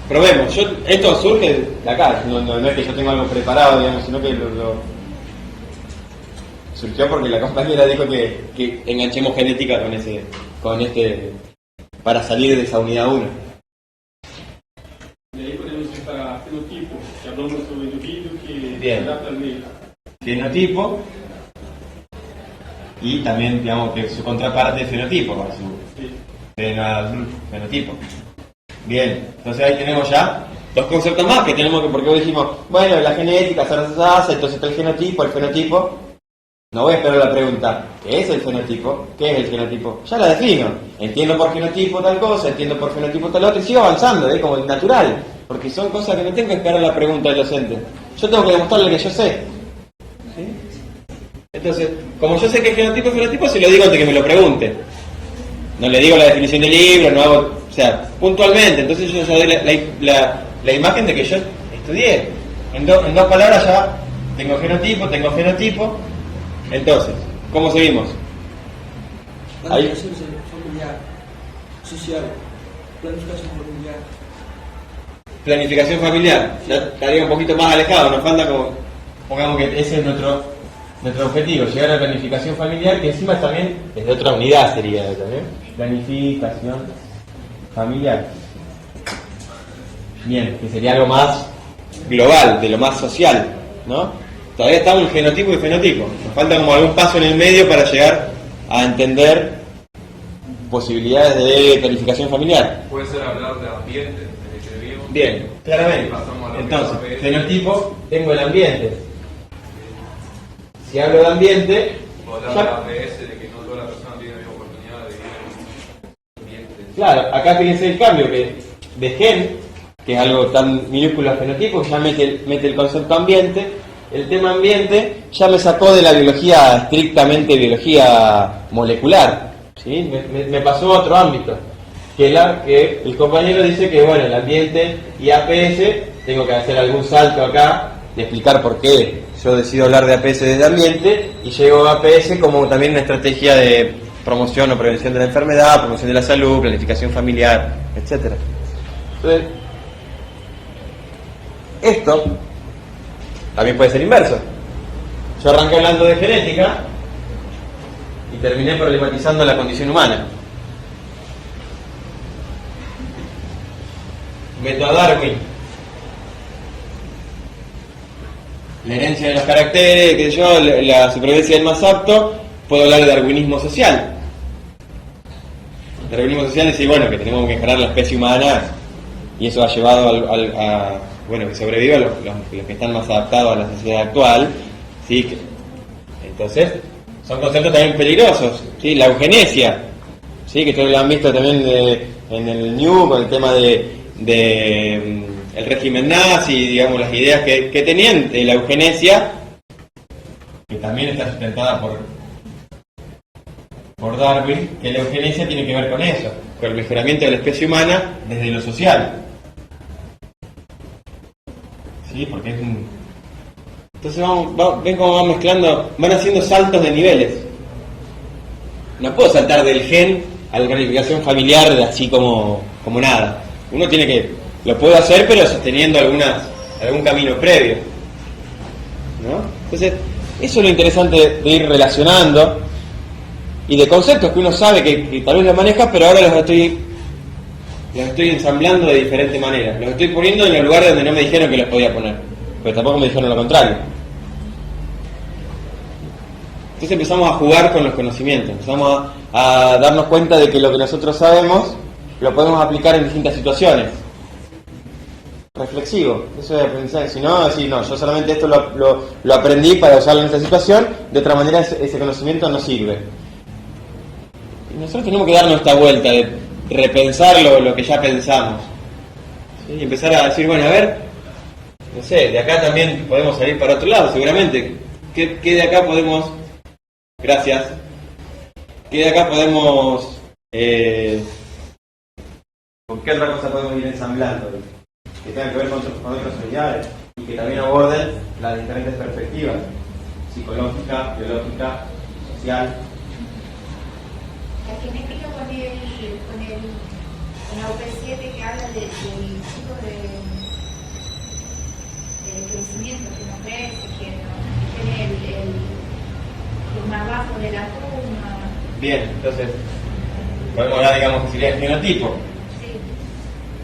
S2: probemos. Esto surge de acá, no es que yo tenga algo preparado, digamos, sino que surgió porque la compañera dijo que enganchemos genética con este para salir de esa unidad 1.
S6: E aí podemos ir para fenotipo, que hablamos sobre o indivíduo que
S2: Bien.
S6: se adapta al meio.
S2: Fenotipo y también, digamos, que su contraparte es fenotipo, para su
S6: Sí.
S2: fenotipo. Bien, entonces ahí tenemos ya dos conceptos más que tenemos porque hoy dijimos, bueno, la genética, entonces está el genotipo, el fenotipo. No voy a esperar la pregunta, ¿qué es el fenotipo? ¿Qué es el genotipo? Ya la defino. Entiendo por genotipo tal cosa, entiendo por fenotipo tal otra, y sigo avanzando, como natural. Porque son cosas que no tengo que esperar la pregunta del docente. Yo tengo que demostrarle que yo sé. ¿Sí? Entonces, como yo sé que es genotipo y fenotipo, se lo digo antes que me lo pregunte. No le digo la definición del libro, no hago, o sea, puntualmente. Entonces yo doy la imagen de que yo estudié. En dos palabras ya tengo genotipo, fenotipo. Entonces, ¿cómo seguimos?
S7: Planificación familiar, social, planificación familiar.
S2: Planificación familiar, ya estaría un poquito más alejado, nos falta como, pongamos que ese es nuestro objetivo, llegar a la planificación familiar, que encima también es de otra unidad sería también. Planificación familiar. Bien, que sería algo más global, de lo más social, ¿no? Todavía estamos en genotipo y fenotipo. Nos falta como algún paso en el medio para llegar a entender posibilidades de planificación familiar.
S8: Puede ser hablar de ambiente, de que vivimos.
S2: Bien, claramente. Entonces, fenotipo, tengo el ambiente. Si hablo de ambiente,
S8: O hablar de APS, de que no toda la persona tiene la misma oportunidad de vivir en un ambiente.
S2: claro, acá fíjense el cambio que de gen, que es algo tan minúsculo a fenotipo, ya mete el concepto ambiente. El tema ambiente ya me sacó de la biología, estrictamente biología molecular, ¿sí? Me pasó a otro ámbito, que el compañero dice que bueno, el ambiente y APS, tengo que hacer algún salto acá, de explicar por qué yo decido hablar de APS desde ambiente, y llego a APS como también una estrategia de promoción o prevención de la enfermedad, promoción de la salud, planificación familiar, etc. Entonces, esto también puede ser inverso. Yo arranqué hablando de genética y terminé problematizando la condición humana. Meto a Darwin. La herencia de los caracteres, qué sé yo, la supervivencia del más apto. Puedo hablar de darwinismo social. Darwinismo social es decir, bueno, que tenemos que mejorar la especie humana y eso ha llevado a bueno, que sobreviva los que están más adaptados a la sociedad actual, ¿sí? Entonces, son conceptos también peligrosos, ¿sí? La eugenesia, ¿sí? Que ustedes lo han visto también en el New, con el tema de el régimen nazi, digamos, las ideas que tenían de la eugenesia, que también está sustentada por Darwin, que la eugenesia tiene que ver con eso, con el mejoramiento de la especie humana desde lo social. Sí, porque es un... Entonces ven cómo van mezclando, van haciendo saltos de niveles. No puedo saltar del gen a la planificación familiar así como nada. Uno tiene que, lo puedo hacer, pero sosteniendo algún camino previo, ¿no? Entonces, eso es lo interesante de ir relacionando, y de conceptos que uno sabe que tal vez los maneja, pero ahora los estoy ensamblando de diferente manera. Los estoy poniendo en los lugares donde no me dijeron que los podía poner, pero tampoco me dijeron lo contrario. Entonces empezamos a jugar con los conocimientos, empezamos a darnos cuenta de que lo que nosotros sabemos lo podemos aplicar en distintas situaciones. Reflexivo, eso es aprendizaje. Si no, decir, no, yo solamente esto lo aprendí para usarlo en esta situación, de otra manera ese conocimiento no sirve. Y nosotros tenemos que darnos esta vuelta de repensar lo que ya pensamos, ¿sí? Y empezar a decir, bueno, a ver, no sé, de acá también podemos salir para otro lado, seguramente. ¿Qué de acá podemos, gracias, qué de acá podemos, con qué otra cosa podemos ir ensamblando que tengan que ver con otras sociedades y que también aborden las diferentes perspectivas, psicológica, biológica, social?
S3: La genética con la OP7 que habla del ciclo de crecimiento, que no crece, que tiene el más bajo de la pluma.
S2: Bien, entonces podemos hablar, digamos, que sería el genotipo.
S3: Sí.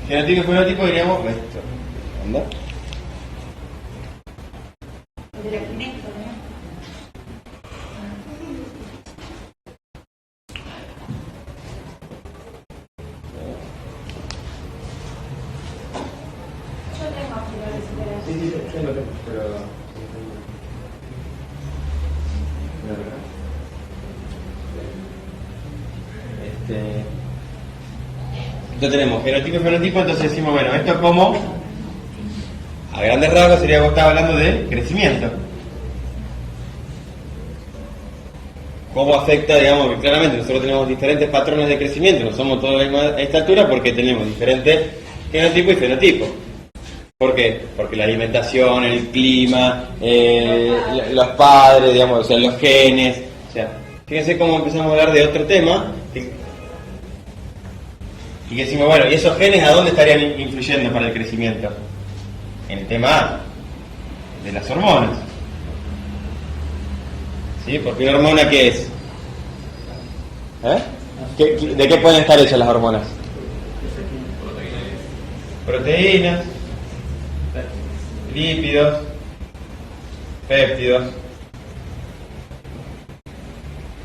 S2: Genotipo y fenotipo diríamos esto. ¿Anda?
S3: De la genética, ¿no?
S2: Sí, yo lo tengo, pero... Entonces tenemos genotipo y fenotipo, entonces decimos, bueno, esto como, a grandes rasgos sería que estaba hablando de crecimiento. ¿Cómo afecta, digamos, que claramente nosotros tenemos diferentes patrones de crecimiento, no somos todos de la misma estatura porque tenemos diferentes genotipos y fenotipos. ¿Por qué? Porque la alimentación, el clima, los padres, digamos, o sea, los genes, o sea, fíjense cómo empezamos a hablar de otro tema y que decimos, bueno, ¿y esos genes a dónde estarían influyendo para el crecimiento? En el tema de las hormonas. ¿Sí? Porque una hormona, ¿qué es? ¿De qué pueden estar hechas las hormonas? Proteínas, lípidos, péptidos.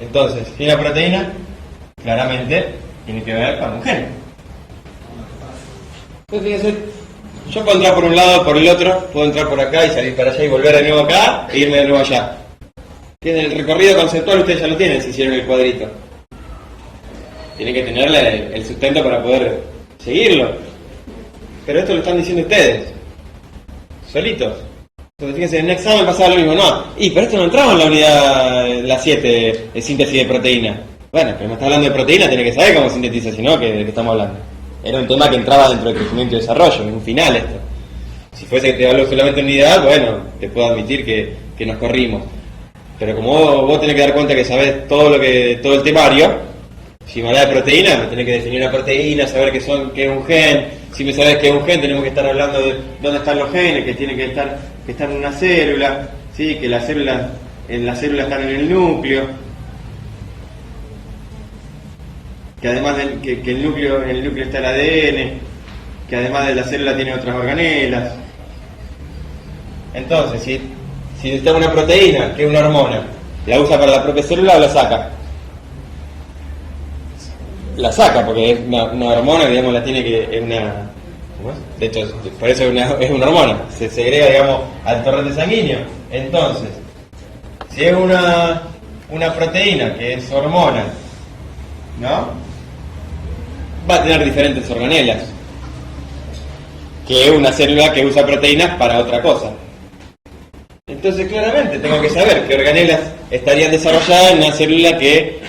S2: Entonces, si una proteína, claramente tiene que ver con un gen. Entonces, fíjense, yo puedo entrar por un lado, por el otro, puedo entrar por acá y salir para allá y volver de nuevo acá e irme de nuevo allá. Tienen el recorrido conceptual, ustedes ya lo tienen si hicieron el cuadrito. Tienen que tenerle el sustento para poder seguirlo. Pero esto lo están diciendo ustedes, solitos. Entonces fíjense, en el examen pasaba lo mismo, no. Pero esto no entraba en la unidad, la 7, de síntesis de proteína. Bueno, pero me está hablando de proteína, tiene que saber cómo sintetiza, si no, ¿de qué estamos hablando? Era un tema que entraba dentro del crecimiento y desarrollo, en un final esto. Si fuese que te hablo solamente de unidad, bueno, te puedo admitir que nos corrimos. Pero como vos tenés que dar cuenta que sabés todo el temario, si me hablas de proteína, me tenés que definir una proteína, saber qué es un gen. Si me sabés qué es un gen, tenemos que estar hablando de dónde están los genes, que tienen que estar en una célula, ¿sí? Que las células están en el núcleo, que además que en el núcleo está el ADN, que además de la célula tiene otras organelas. Entonces, si necesitamos una proteína, que es una hormona, ¿la usa para la propia célula o la saca? La saca, porque es una hormona, digamos, la tiene que... es una... ¿cómo es? De hecho, por eso es una hormona. Se segrega, digamos, al torrente sanguíneo. Entonces, si es una proteína que es hormona, ¿no? Va a tener diferentes organelas. Que es una célula que usa proteínas para otra cosa. Entonces, claramente, tengo que saber qué organelas estarían desarrolladas en una célula que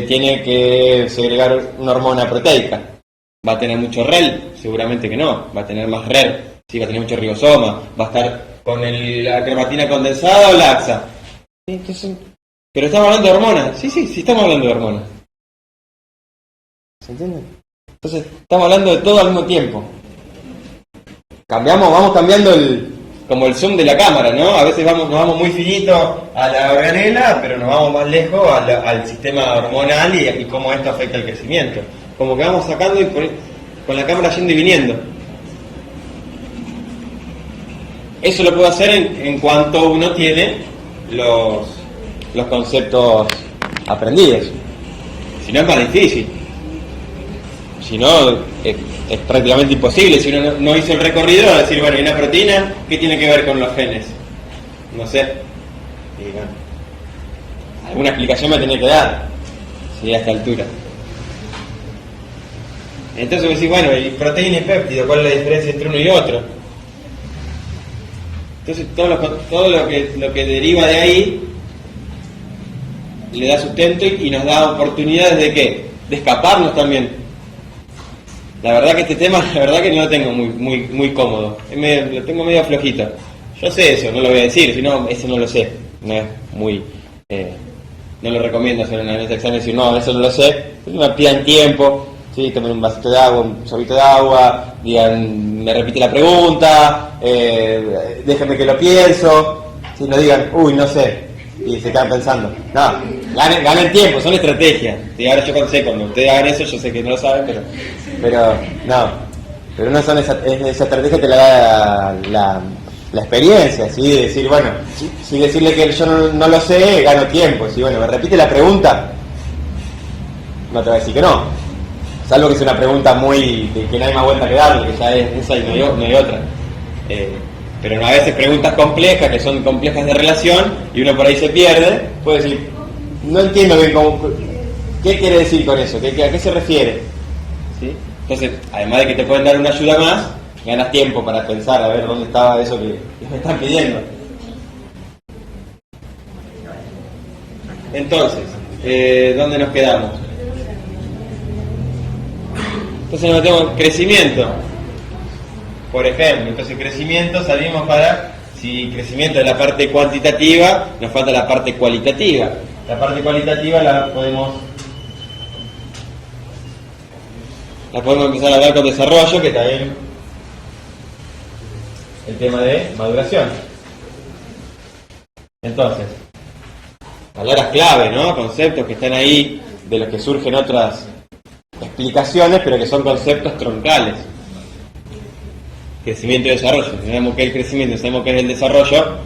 S2: tiene que segregar una hormona proteica. ¿Va a tener mucho REL? Seguramente que no. Va a tener más RER. Sí, va a tener mucho ribosoma. Va a estar con la cromatina condensada o laxa. Entonces, pero estamos hablando de hormonas. Sí, estamos hablando de hormonas. ¿Se entiende? Entonces, estamos hablando de todo al mismo tiempo. Vamos cambiando como el zoom de la cámara, ¿no? A veces nos vamos muy finito a la organela, pero nos vamos más lejos al sistema hormonal y cómo esto afecta el crecimiento. Como que vamos sacando y con la cámara yendo y viniendo. Eso lo puedo hacer en cuanto uno tiene los conceptos aprendidos. Si no, es más difícil. Si no, es prácticamente imposible. Si uno no hizo el recorrido, va a decir, bueno, ¿y una proteína qué tiene que ver con los genes? No sé. Y bueno, alguna explicación me tiene que dar, ¿sí? A esta altura. Entonces vos decís, bueno, ¿y proteína y péptido? ¿Cuál es la diferencia entre uno y otro? Entonces todo lo que deriva de ahí le da sustento y nos da oportunidades de ¿qué? De escaparnos también. La verdad que este tema, la verdad que no lo tengo muy cómodo. Lo tengo medio flojito. Yo sé eso, no lo voy a decir, si no, eso no lo sé. No es muy... no lo recomiendo hacer en este examen, decir, no, eso no lo sé. Me pidan tiempo, ¿sí? Tomen un vasito de agua, un sorbito de agua, digan, me repite la pregunta, déjenme que lo pienso. Si no digan, uy, no sé, y se quedan pensando. No, ganen tiempo, son estrategias. Y ahora yo cuando ustedes hagan eso, yo sé que no lo saben, pero no son esa estrategia que le da la experiencia, ¿sí? De decir, bueno, si decirle que yo no lo sé, gano tiempo. Si bueno, me repite la pregunta, no te va a decir que no. Salvo que sea una pregunta que no hay más vuelta que darle, que ya es esa y no hay otra. Pero no, a veces preguntas complejas, que son complejas de relación, y uno por ahí se pierde, puede decir, no entiendo bien qué quiere decir con eso, ¿a qué se refiere? ¿sí? Entonces, además de que te pueden dar una ayuda más, ganas tiempo para pensar a ver dónde estaba eso que me están pidiendo. Entonces, ¿dónde nos quedamos? Entonces nos metemos crecimiento, por ejemplo. Entonces crecimiento salimos para, si crecimiento es la parte cuantitativa, nos falta la parte cualitativa. La parte cualitativa la podemos empezar a hablar con desarrollo, que también el tema de maduración. Entonces, palabras clave, ¿no? Conceptos que están ahí, de los que surgen otras explicaciones, pero que son conceptos troncales. Crecimiento y desarrollo. Sabemos qué es el crecimiento, sabemos qué es el desarrollo.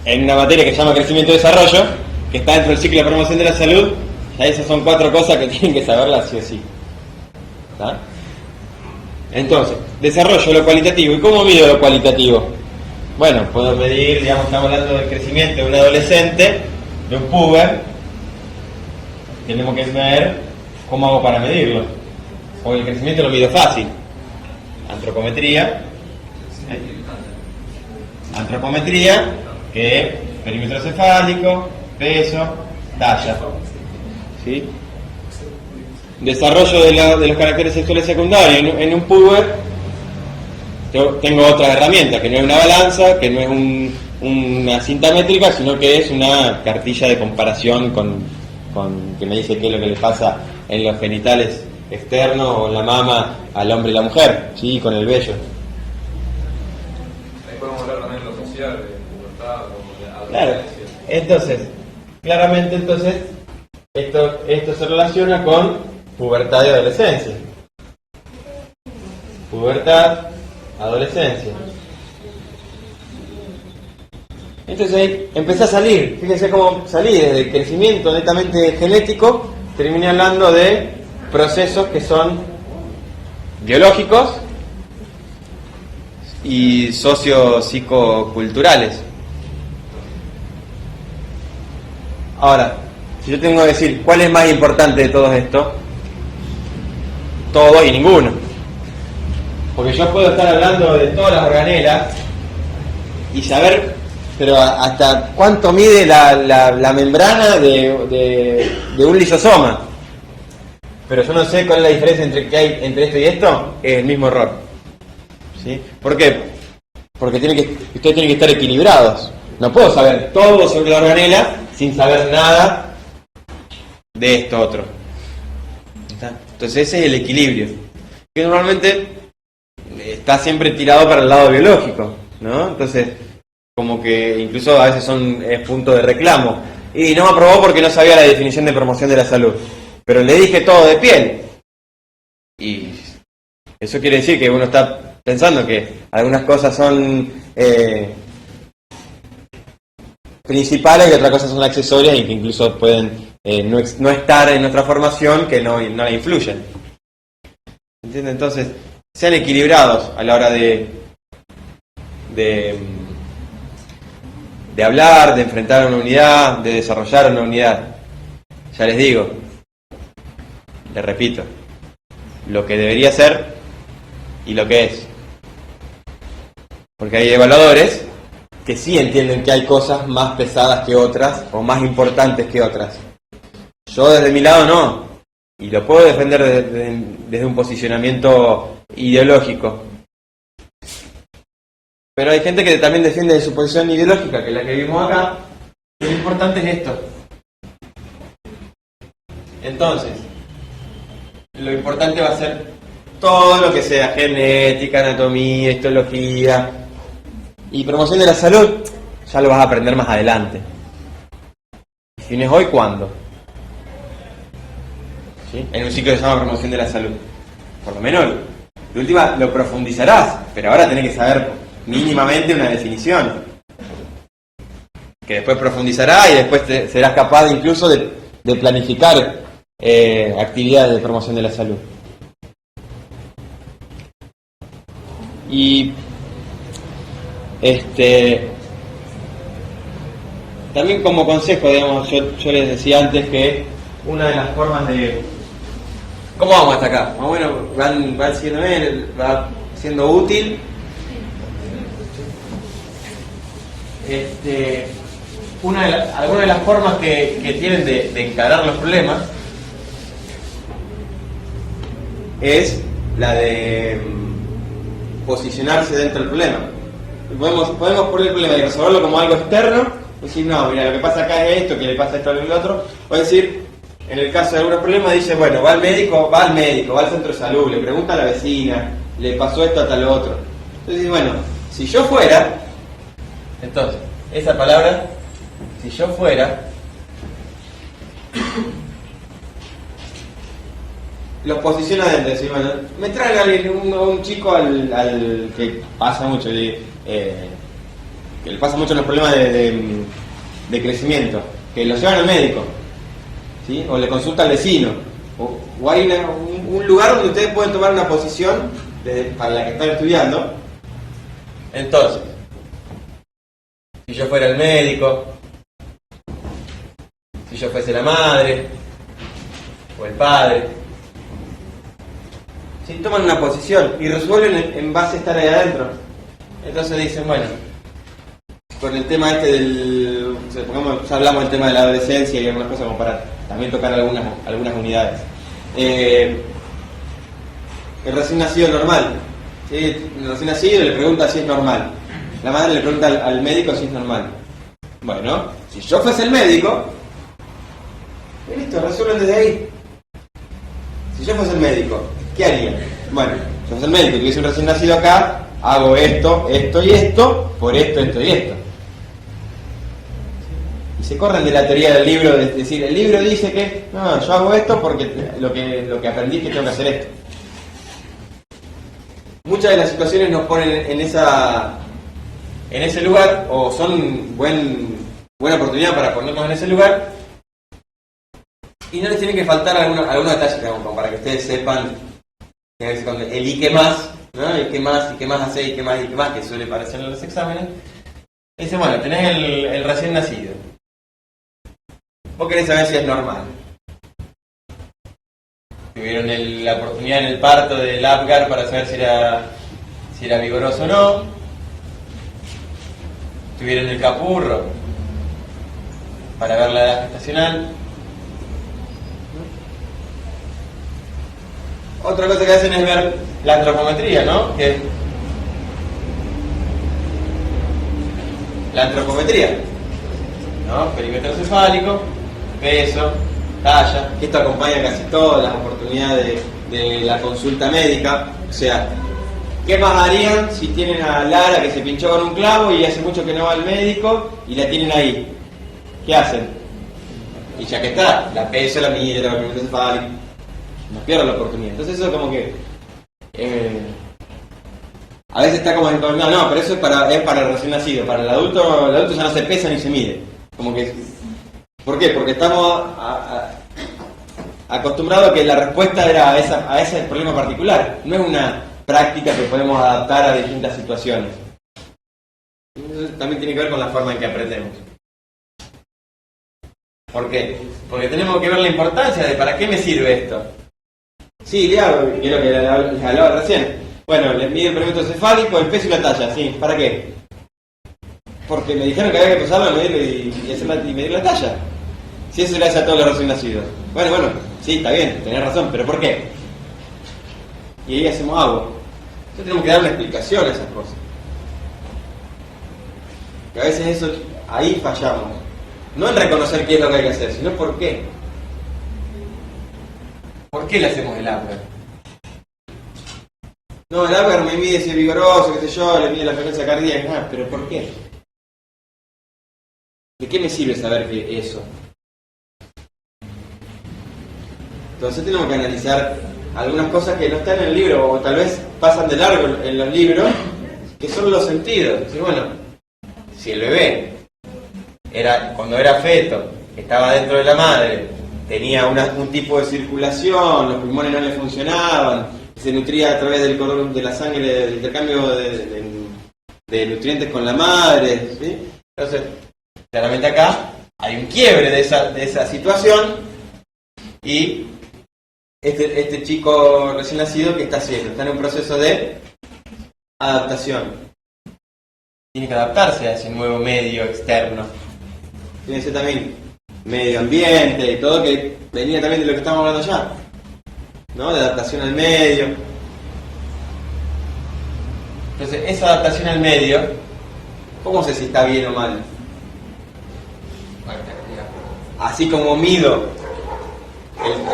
S2: En una materia que se llama crecimiento y desarrollo, que está dentro del ciclo de promoción de la salud, ya esas son 4 cosas que tienen que saberlas sí o sí. ¿Está? Entonces, desarrollo, lo cualitativo. ¿Y cómo mido lo cualitativo? Bueno, puedo medir, digamos, estamos hablando del crecimiento de un adolescente, de un puber. Tenemos que ver cómo hago para medirlo. Porque el crecimiento lo mido fácil. Antropometría. Antropometría, que es perímetro cefálico, peso, talla. ¿Sí? Desarrollo de los caracteres sexuales secundarios. En un puber tengo otras herramientas, que no es una balanza, que no es una cinta métrica, sino que es una cartilla de comparación con que me dice qué es lo que le pasa en los genitales externos o en la mama al hombre y la mujer, ¿sí? Con el vello.
S8: Ahí podemos hablar también de lo social, de pubertad, de
S2: Claro,
S8: adolescencia.
S2: entonces, claramente esto se relaciona con pubertad y adolescencia. Pubertad, adolescencia. Entonces ahí empecé a salir, fíjense cómo salí desde el crecimiento netamente genético, terminé hablando de procesos que son biológicos y socio-psicoculturales. Ahora, si yo tengo que decir cuál es más importante de todo esto, todo y ninguno. Porque yo puedo estar hablando de todas las organelas y saber, pero hasta cuánto mide la membrana de un lisosoma. Pero yo no sé cuál es la diferencia entre esto y esto, es el mismo error. ¿Sí? ¿Por qué? Porque ustedes tienen que estar equilibrados. No puedo saber todo sobre la organela sin saber nada de esto otro. ¿Está? Entonces ese es el equilibrio, que normalmente está siempre tirado para el lado biológico, ¿no? Entonces, como que incluso a veces es punto de reclamo. Y no me aprobó porque no sabía la definición de promoción de la salud. Pero le dije todo de piel. Y eso quiere decir que uno está pensando que algunas cosas son principales y otras cosas son accesorias y que incluso pueden no estar en nuestra formación, que no la influyen. ¿Entienden? Entonces, sean equilibrados a la hora de hablar, de enfrentar a una unidad, de desarrollar una unidad. Ya les digo, les repito, lo que debería ser y lo que es. Porque hay evaluadores que sí entienden que hay cosas más pesadas que otras o más importantes que otras. Yo desde mi lado no, y lo puedo defender desde un posicionamiento ideológico. Pero hay gente que también defiende de su posición ideológica, que es la que vimos acá, y lo importante es esto. Entonces, lo importante va a ser todo lo que sea genética, anatomía, histología y promoción de la salud, ya lo vas a aprender más adelante. Si no es hoy, ¿cuándo? ¿Sí? En un ciclo que se llama promoción de la salud. Por lo menos, de última, lo profundizarás, pero ahora tenés que saber mínimamente una definición. Que después profundizarás y después serás capaz incluso de planificar actividades de promoción de la salud. Y también como consejo, digamos, yo les decía antes que una de las formas de ¿Cómo vamos hasta acá? Más o menos van siendo bien, va siendo útil. Algunas de las formas que tienen de encarar los problemas es la de posicionarse dentro del problema. Podemos poner el problema y resolverlo como algo externo, decir, no, mira, lo que pasa acá es esto, que le pasa esto al otro, o decir, en el caso de algunos problemas, dice, bueno, va al médico, va al centro de salud, le pregunta a la vecina, le pasó esto a tal otro. Entonces, bueno, si yo fuera, entonces, esa palabra, si yo fuera, los posiciona dentro, decir, bueno, me trae alguien, un chico al que pasa mucho, que le pasa mucho los problemas de crecimiento, que lo llevan al médico, ¿sí? O le consulta al vecino, o hay un lugar donde ustedes pueden tomar una posición para la que están estudiando. Entonces, si yo fuera el médico, si yo fuese la madre o el padre, si toman una posición y resuelven en base a estar ahí adentro, entonces dicen, bueno, con el tema ya hablamos del tema de la adolescencia y algunas cosas como para también tocar algunas unidades. El recién nacido normal, ¿sí? El recién nacido le pregunta si es normal, la madre le pregunta al médico si es normal. Bueno, si yo fuese el médico, listo, resuelven desde ahí. Si yo fuese el médico, ¿qué haría? Bueno, si yo fuese el médico y tuviese un recién nacido acá, hago esto, esto y esto, por esto, esto y esto. Y se corren de la teoría del libro, de decir, el libro dice que, no, yo hago esto porque lo que aprendí es que tengo que hacer esto. Muchas de las situaciones nos ponen en ese lugar, o son buena oportunidad para ponernos en ese lugar, y no les tiene que faltar algunos detalles, como para que ustedes sepan el y qué más, ¿no? Y qué más hace, y qué más, que suele aparecer en los exámenes. Dice, bueno, tenés el recién nacido. Vos querés saber si es normal. Tuvieron la oportunidad en el parto del Apgar para saber si era vigoroso o no. Tuvieron el capurro para ver la edad gestacional. Otra cosa que hacen es ver la antropometría, ¿no? Que es la antropometría, ¿no? Perímetro cefálico, peso, talla, que esto acompaña casi todas las oportunidades de la consulta médica. O sea, ¿qué más harían si tienen a Lara que se pinchó con un clavo y hace mucho que no va al médico y la tienen ahí? ¿Qué hacen? Y ya que está, la peso, la mide, la perímetro cefálico, no pierden la oportunidad. Entonces eso como que a veces está como no, pero eso es para el recién nacido. Para el adulto ya no se pesa ni se mide. Como que, ¿por qué? Porque estamos acostumbrados a que la respuesta era a ese problema particular. No es una práctica que podemos adaptar a distintas situaciones. Entonces, también tiene que ver con la forma en que aprendemos. ¿Por qué? Porque tenemos que ver la importancia de ¿para qué me sirve esto? Sí, le hago, que es lo que les hablaba recién. Bueno, les mide el perímetro cefálico, el peso y la talla, ¿sí? ¿Para qué? Porque me dijeron que había que pesarlo, medirlo y medir la talla. Si eso le hace a todos los recién nacidos. Bueno, sí, está bien, tenés razón, pero ¿por qué? Y ahí hacemos algo. Entonces tenemos que dar una explicación a esas cosas. Que a veces eso, ahí fallamos. No en reconocer qué es lo que hay que hacer, sino por qué. ¿Por qué le hacemos el Apgar? No, el Apgar me mide si es vigoroso, qué sé yo, le mide la frecuencia cardíaca, pero ¿por qué? ¿De qué me sirve saber que eso? Entonces tenemos que analizar algunas cosas que no están en el libro, o tal vez pasan de largo en los libros, que son los sentidos. Es decir, bueno, si el bebé cuando era feto, estaba dentro de la madre, tenía un tipo de circulación, los pulmones no le funcionaban, se nutría a través del cordón de la sangre, del intercambio de nutrientes con la madre, ¿sí? Entonces, claramente acá hay un quiebre de esa situación y este chico recién nacido, ¿qué está haciendo? Está en un proceso de adaptación. Tiene que adaptarse a ese nuevo medio externo. Fíjense también, medio ambiente y todo, que venía también de lo que estamos hablando ya, ¿no? De adaptación al medio. Entonces, esa adaptación al medio, ¿cómo sé si está bien o mal? Así como mido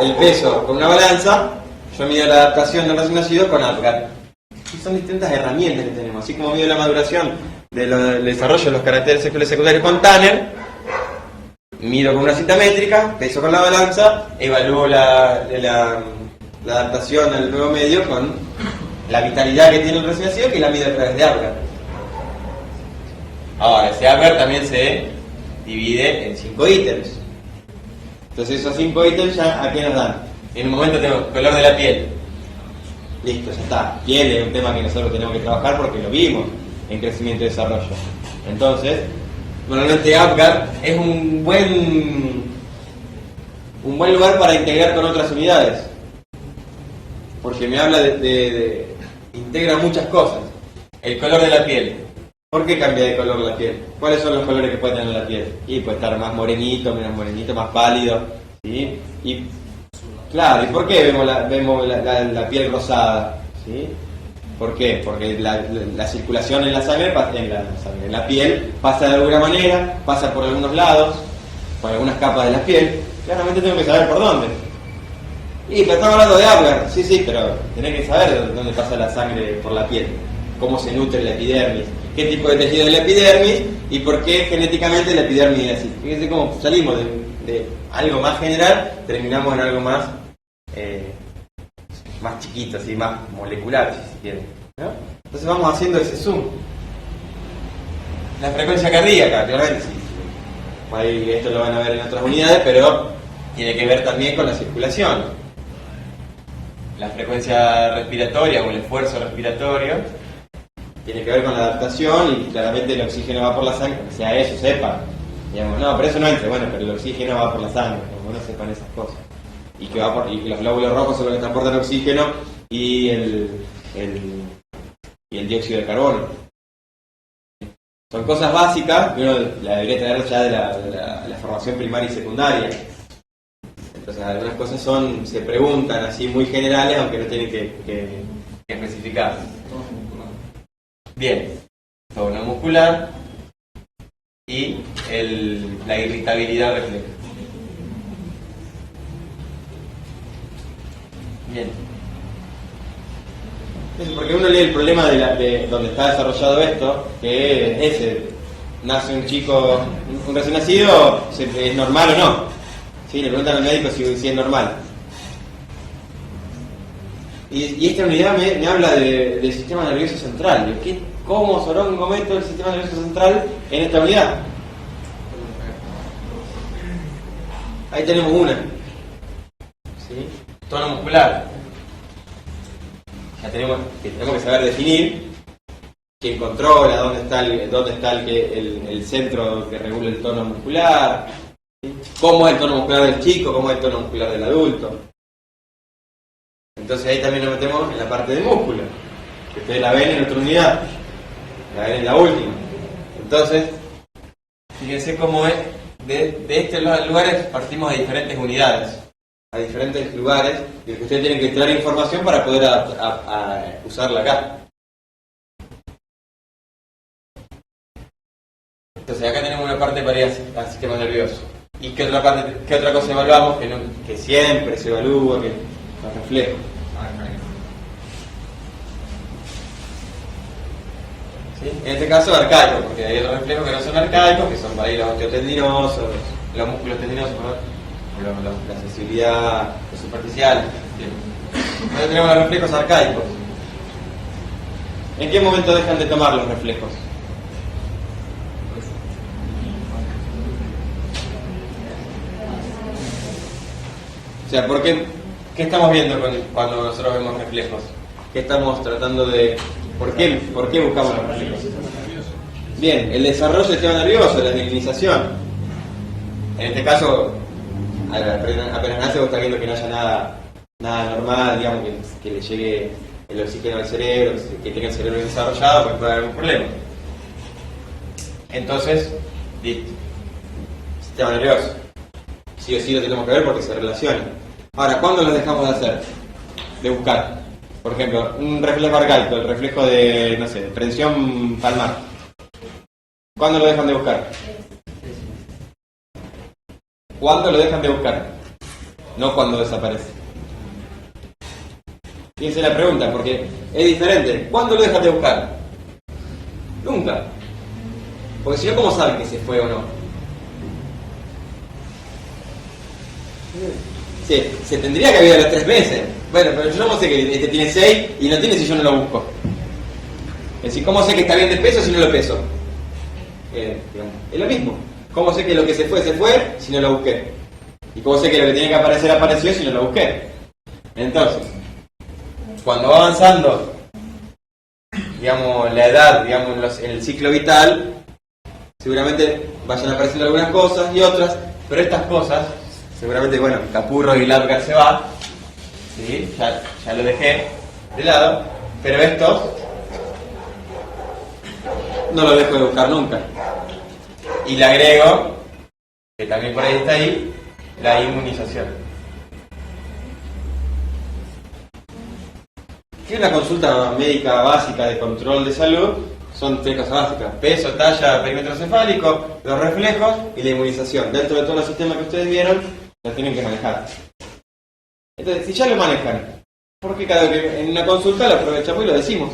S2: el peso con una balanza, yo mido la adaptación del recién nacido con APGAR. Y son distintas herramientas que tenemos. Así como mido la maduración del desarrollo de los caracteres sexuales secundarios con Tanner, mido con una cinta métrica, peso con la balanza, evalúo la adaptación al nuevo medio con la vitalidad que tiene el recién nacido, que la mido a través de APGAR. Ahora, ese APGAR también se divide en 5 ítems. Entonces esos 5 ítems ya, ¿a qué nos dan? En un momento tengo color de la piel. Listo, ya está. Piel es un tema que nosotros tenemos que trabajar porque lo vimos en crecimiento y desarrollo. Entonces, normalmente APGAR es un buen lugar para integrar con otras unidades. Porque me habla integra muchas cosas. El color de la piel. ¿Por qué cambia de color la piel? ¿Cuáles son los colores que puede tener la piel? Y puede estar más morenito, menos morenito, más pálido, ¿sí? Y claro, ¿y por qué vemos la piel rosada? ¿Sí? ¿Por qué? Porque la circulación en la sangre, en la piel, pasa de alguna manera, pasa por algunos lados, por algunas capas de la piel. Claramente tengo que saber por dónde. Y pero estamos hablando de APGAR, sí, pero tenés que saber dónde pasa la sangre por la piel, cómo se nutre la epidermis, qué tipo de tejido es la epidermis y por qué genéticamente la epidermis es así. Fíjense cómo salimos de algo más general, terminamos en algo más chiquito, así, más molecular, si se quiere, ¿no? Entonces vamos haciendo ese zoom. La frecuencia cardíaca, claramente, sí. Ahí esto lo van a ver en otras unidades, pero tiene que ver también con la circulación. La frecuencia respiratoria o el esfuerzo respiratorio tiene que ver con la adaptación y claramente el oxígeno va por la sangre, que sea eso, sepan. Digamos, no, pero eso no entra, bueno, pero el oxígeno va por la sangre, como no sepan esas cosas. Y que los glóbulos rojos son los que transportan oxígeno y el dióxido de carbono. Son cosas básicas que uno la debería tener ya de la formación primaria y secundaria. Entonces algunas cosas se preguntan así muy generales, aunque no tienen que especificar. Bien, tono muscular y la irritabilidad refleja. Bien. Porque uno lee el problema de donde está desarrollado esto, que es ese, nace un chico, un recién nacido, ¿es normal o no? ¿Sí? Le preguntan al médico si es normal. Y esta unidad me habla del sistema nervioso central. ¿Cómo Sorongo meto el sistema nervioso central en esta unidad? Ahí tenemos una. ¿Sí? Tono muscular. Ya tenemos que saber definir quién controla, dónde está el centro que regula el tono muscular, ¿sí? Cómo es el tono muscular del chico, cómo es el tono muscular del adulto. Entonces ahí también nos metemos en la parte de músculo, que ustedes la ven en otra unidad, la ven en la última. Entonces, fíjense cómo es, de estos lugares partimos de diferentes unidades, a diferentes lugares, y que ustedes tienen que extraer información para poder usarla acá. Entonces acá tenemos una parte para ir al sistema nervioso. ¿Y qué otra cosa evaluamos? Que siempre se evalúa, que los reflejos. ¿Sí? En este caso arcaicos, porque hay otros reflejos que no son arcaicos, que son para ir los osteotendinosos, los músculos tendinosos, la sensibilidad superficial. Entonces tenemos los reflejos arcaicos. ¿En qué momento dejan de tomar los reflejos? O sea, ¿qué estamos viendo cuando nosotros vemos reflejos? ¿Qué estamos tratando de...? ¿Por qué buscamos los reflejos? Bien, el desarrollo del sistema nervioso, la mielinización. En este caso, apenas nace, vos estás viendo que no haya nada normal, digamos, que le llegue el oxígeno al cerebro, que tenga el cerebro desarrollado, pues puede haber algún problema. Entonces, listo. Sistema nervioso. Sí o sí lo tenemos que ver porque se relaciona. Ahora, ¿cuándo lo dejamos de hacer? De buscar. Por ejemplo, un reflejo arcaico, el reflejo de, no sé, prensión palmar. ¿Cuándo lo dejan de buscar? ¿Cuándo lo dejan de buscar? No cuando desaparece. Fíjense la pregunta, porque es diferente. ¿Cuándo lo dejan de buscar? Nunca. Porque si no, ¿cómo saben que se fue o no? Sí, se tendría que haber a los 3 meses. Bueno, pero yo no sé que este tiene 6 y no tiene si yo no lo busco. Es decir, ¿cómo sé que está bien de peso si no lo peso? Es lo mismo. ¿Cómo sé que lo que se fue si no lo busqué? ¿Y cómo sé que lo que tenía que aparecer apareció si no lo busqué? Entonces, cuando va avanzando, digamos, la edad, digamos, en el ciclo vital, seguramente vayan apareciendo algunas cosas y otras, pero estas cosas, seguramente, bueno, Capurro y Lapgar se va, ¿sí? Ya lo dejé de lado, pero estos no lo dejo de buscar nunca. Y le agrego, que también por ahí está ahí, la inmunización. Que una consulta médica básica de control de salud son 3 cosas básicas: peso, talla, perímetro cefálico, los reflejos y la inmunización. Dentro de todos los sistemas que ustedes vieron, los tienen que manejar. Entonces, si ya lo manejan, ¿por qué cada vez que en una consulta lo aprovechamos y lo decimos?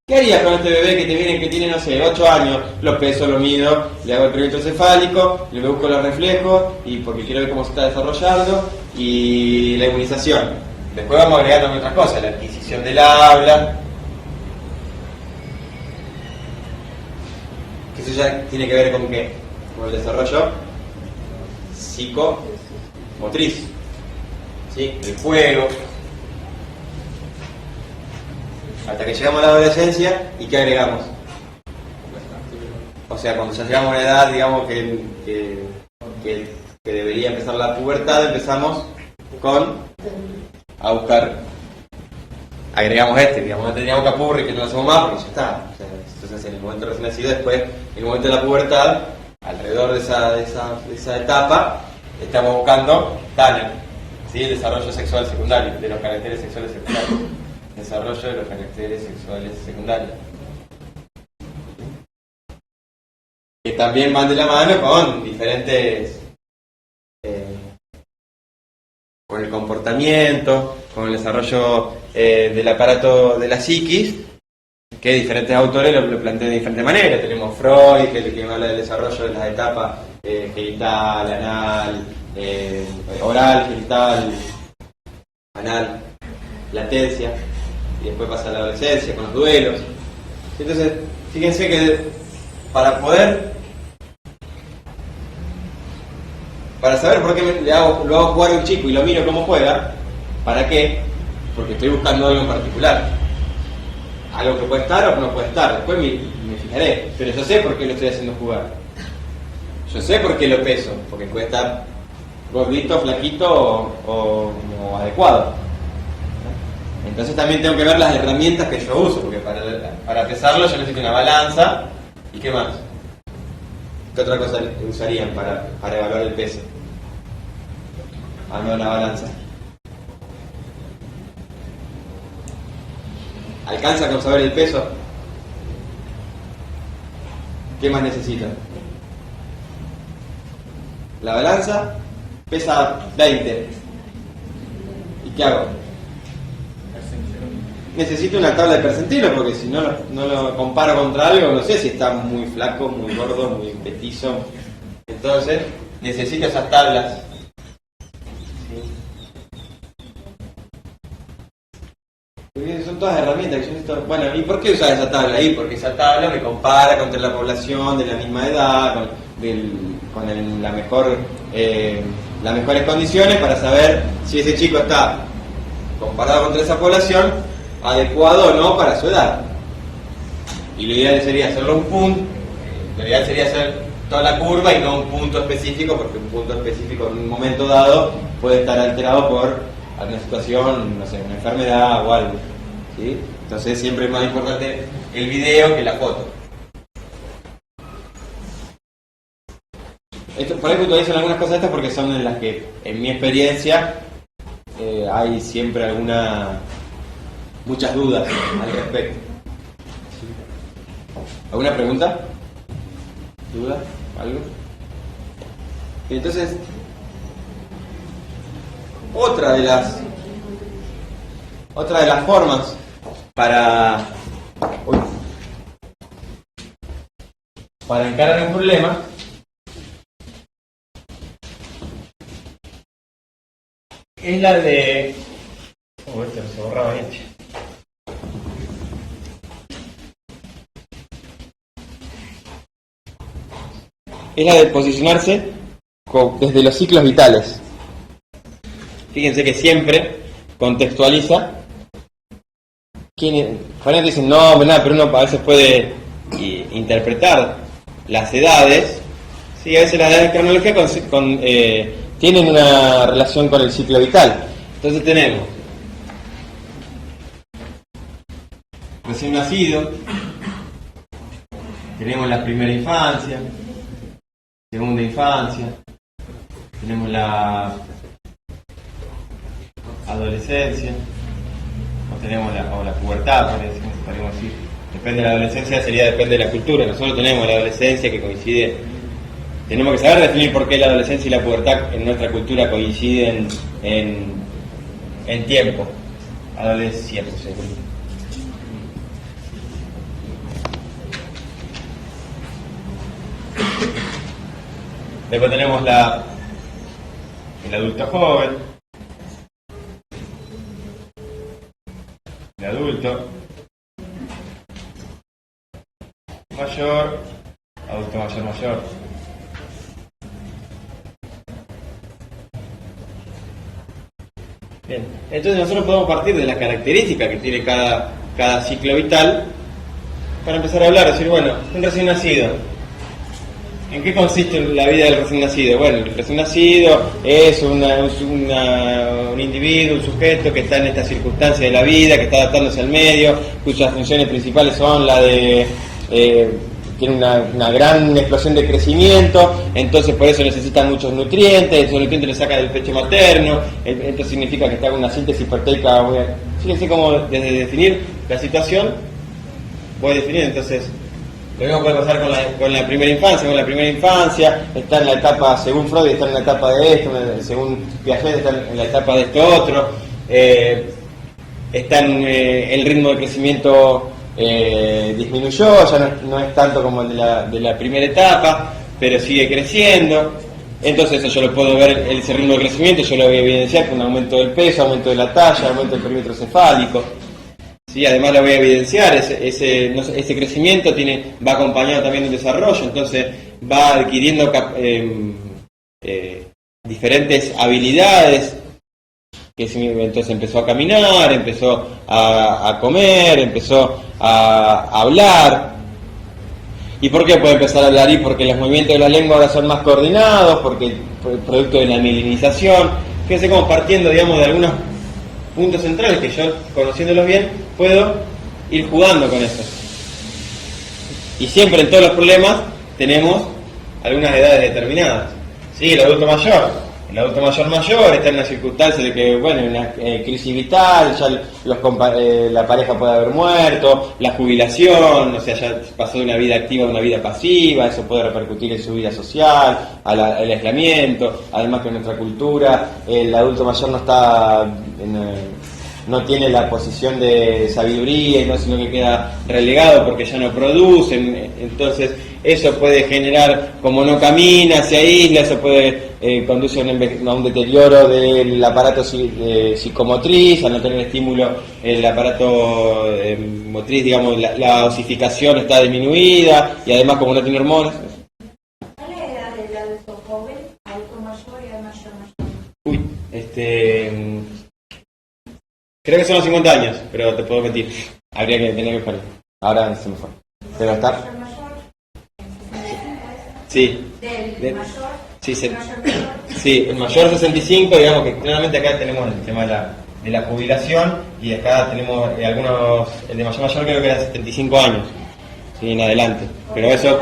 S2: ¿Qué harías con este bebé que te viene, que tiene, no sé, 8 años? Lo peso, lo mido, le hago el perímetro cefálico, le busco los reflejos, y porque quiero ver cómo se está desarrollando, y la inmunización. Después vamos agregando otras cosas, la adquisición del habla, que eso ya tiene que ver con qué, con el desarrollo psicomotriz, ¿sí? El juego. Hasta que llegamos a la adolescencia, ¿y qué agregamos? O sea, cuando ya llegamos a una edad, digamos, que debería empezar la pubertad, empezamos a buscar. Agregamos digamos, no teníamos Capurri, que no lo hacemos más, porque ya está. O sea, entonces, en el momento recién nacido, después, en el momento de la pubertad, alrededor de esa etapa, estamos buscando Tanner, ¿sí? El desarrollo sexual secundario, de los caracteres sexuales secundarios. Desarrollo de los caracteres sexuales secundarios, que también van de la mano con diferentes, con el comportamiento, con el desarrollo del aparato de la psiquis, que diferentes autores lo plantean de diferentes maneras. Tenemos Freud, que habla del desarrollo de las etapas genital, anal, oral, genital, anal, latencia, y después pasa a la adolescencia con los duelos. Entonces, fíjense que para saber por qué lo hago jugar a un chico y lo miro cómo juega, ¿para qué? Porque estoy buscando algo en particular. Algo que puede estar o no puede estar. Después me fijaré. Pero yo sé por qué lo estoy haciendo jugar. Yo sé por qué lo peso. Porque puede estar gordito, flaquito o adecuado. Entonces también tengo que ver las herramientas que yo uso, porque para pesarlo yo necesito una balanza. ¿Y qué más? ¿Qué otra cosa usarían para evaluar el peso? No, la balanza. ¿Alcanza con saber el peso? ¿Qué más necesitan? La balanza pesa 20. ¿Y qué hago? Necesito una tabla de percentilos, porque si no lo comparo contra algo, no sé si está muy flaco, muy gordo, muy petizo. Entonces, necesito esas tablas. Porque son todas herramientas que yo necesito. Bueno, ¿y por qué usar esa tabla ahí? Porque esa tabla me compara contra la población de la misma edad, con las mejores condiciones, para saber si ese chico está, comparado contra esa población, adecuado o no para su edad. Y lo ideal sería hacerlo un punto, lo ideal sería hacer toda la curva y no un punto específico, porque un punto específico en un momento dado puede estar alterado por alguna situación, no sé, una enfermedad o algo, ¿sí? Entonces siempre es más importante el video que la foto. Por ahí puntualizan algunas cosas estas porque son en las que, en mi experiencia, hay siempre muchas dudas al respecto. ¿Alguna pregunta? ¿Duda? ¿Algo? Entonces, otra de las formas para encarar un problema es la de... esto se borraba bien. Es la de posicionarse desde los ciclos vitales. Fíjense que siempre contextualiza. Generalmente dicen, no, pero uno a veces puede interpretar las edades. Sí, a veces las edades cronológicas tienen una relación con el ciclo vital. Entonces tenemos recién nacido, tenemos la primera infancia, segunda infancia, tenemos la adolescencia, o tenemos la pubertad, podríamos decir. Depende de la adolescencia, depende de la cultura. Nosotros tenemos la adolescencia que coincide. Tenemos que saber definir por qué la adolescencia y la pubertad en nuestra cultura coinciden en tiempo. Adolescencia. Después tenemos el adulto joven, el adulto mayor, adulto mayor. Bien, entonces nosotros podemos partir de las características que tiene cada ciclo vital para empezar a hablar, decir, bueno, un recién nacido. ¿En qué consiste la vida del recién nacido? Bueno, el recién nacido es un individuo, un sujeto que está en esta circunstancia de la vida, que está adaptándose al medio, cuyas funciones principales son la de... tiene una gran explosión de crecimiento, entonces por eso necesitan muchos nutrientes, esos nutrientes los saca del pecho materno, esto significa que está con una síntesis proteica. Fíjense cómo desde definir la situación voy a definir. Entonces lo mismo puede pasar con la primera infancia. Con la primera infancia está en la etapa, según Freud, está en la etapa de esto, según Piaget está en la etapa de esto otro, está en el ritmo de crecimiento disminuyó, ya no es tanto como el de la primera etapa, pero sigue creciendo. Entonces eso yo lo puedo ver, ese ritmo de crecimiento yo lo voy a evidenciar con un aumento del peso, aumento de la talla, aumento del perímetro cefálico. Sí, además lo voy a evidenciar, ese crecimiento va acompañado también de un desarrollo, entonces va adquiriendo diferentes habilidades, que entonces empezó a caminar, empezó a comer, empezó a hablar. ¿Y por qué puede empezar a hablar? Y porque los movimientos de la lengua ahora son más coordinados, porque producto de la mielinización. Fíjense como partiendo, digamos, de algunos puntos centrales que yo, conociéndolos bien, puedo ir jugando con eso. Y siempre en todos los problemas tenemos algunas edades determinadas. Sí, el adulto mayor está en una circunstancia de que, bueno, una crisis vital, ya la pareja puede haber muerto, la jubilación, o sea, ya pasó de una vida activa a una vida pasiva, eso puede repercutir en su vida social, al aislamiento. Además que en nuestra cultura el adulto mayor no tiene la posición de sabiduría, sino que queda relegado porque ya no produce. Entonces eso puede generar, como no camina, se aísla, eso puede conducir a un deterioro del aparato psicomotriz, al no tener estímulo el aparato motriz, digamos, la osificación está disminuida, y además como no tiene hormonas.
S3: ¿Cuál es la edad del adulto joven, adulto mayor y adulto mayor?
S2: Uy, creo que son los 50 años, pero te puedo mentir. Habría que tener que buscarlo. Ahora se me fue. Pero está...
S3: ¿Mayor?
S2: Sí.
S3: ¿Del mayor?
S2: Sí, sí, el mayor 65, digamos que claramente acá tenemos el tema de la jubilación y acá tenemos algunos, el de mayor creo que era 75 años, ¿sí? En adelante. Pero eso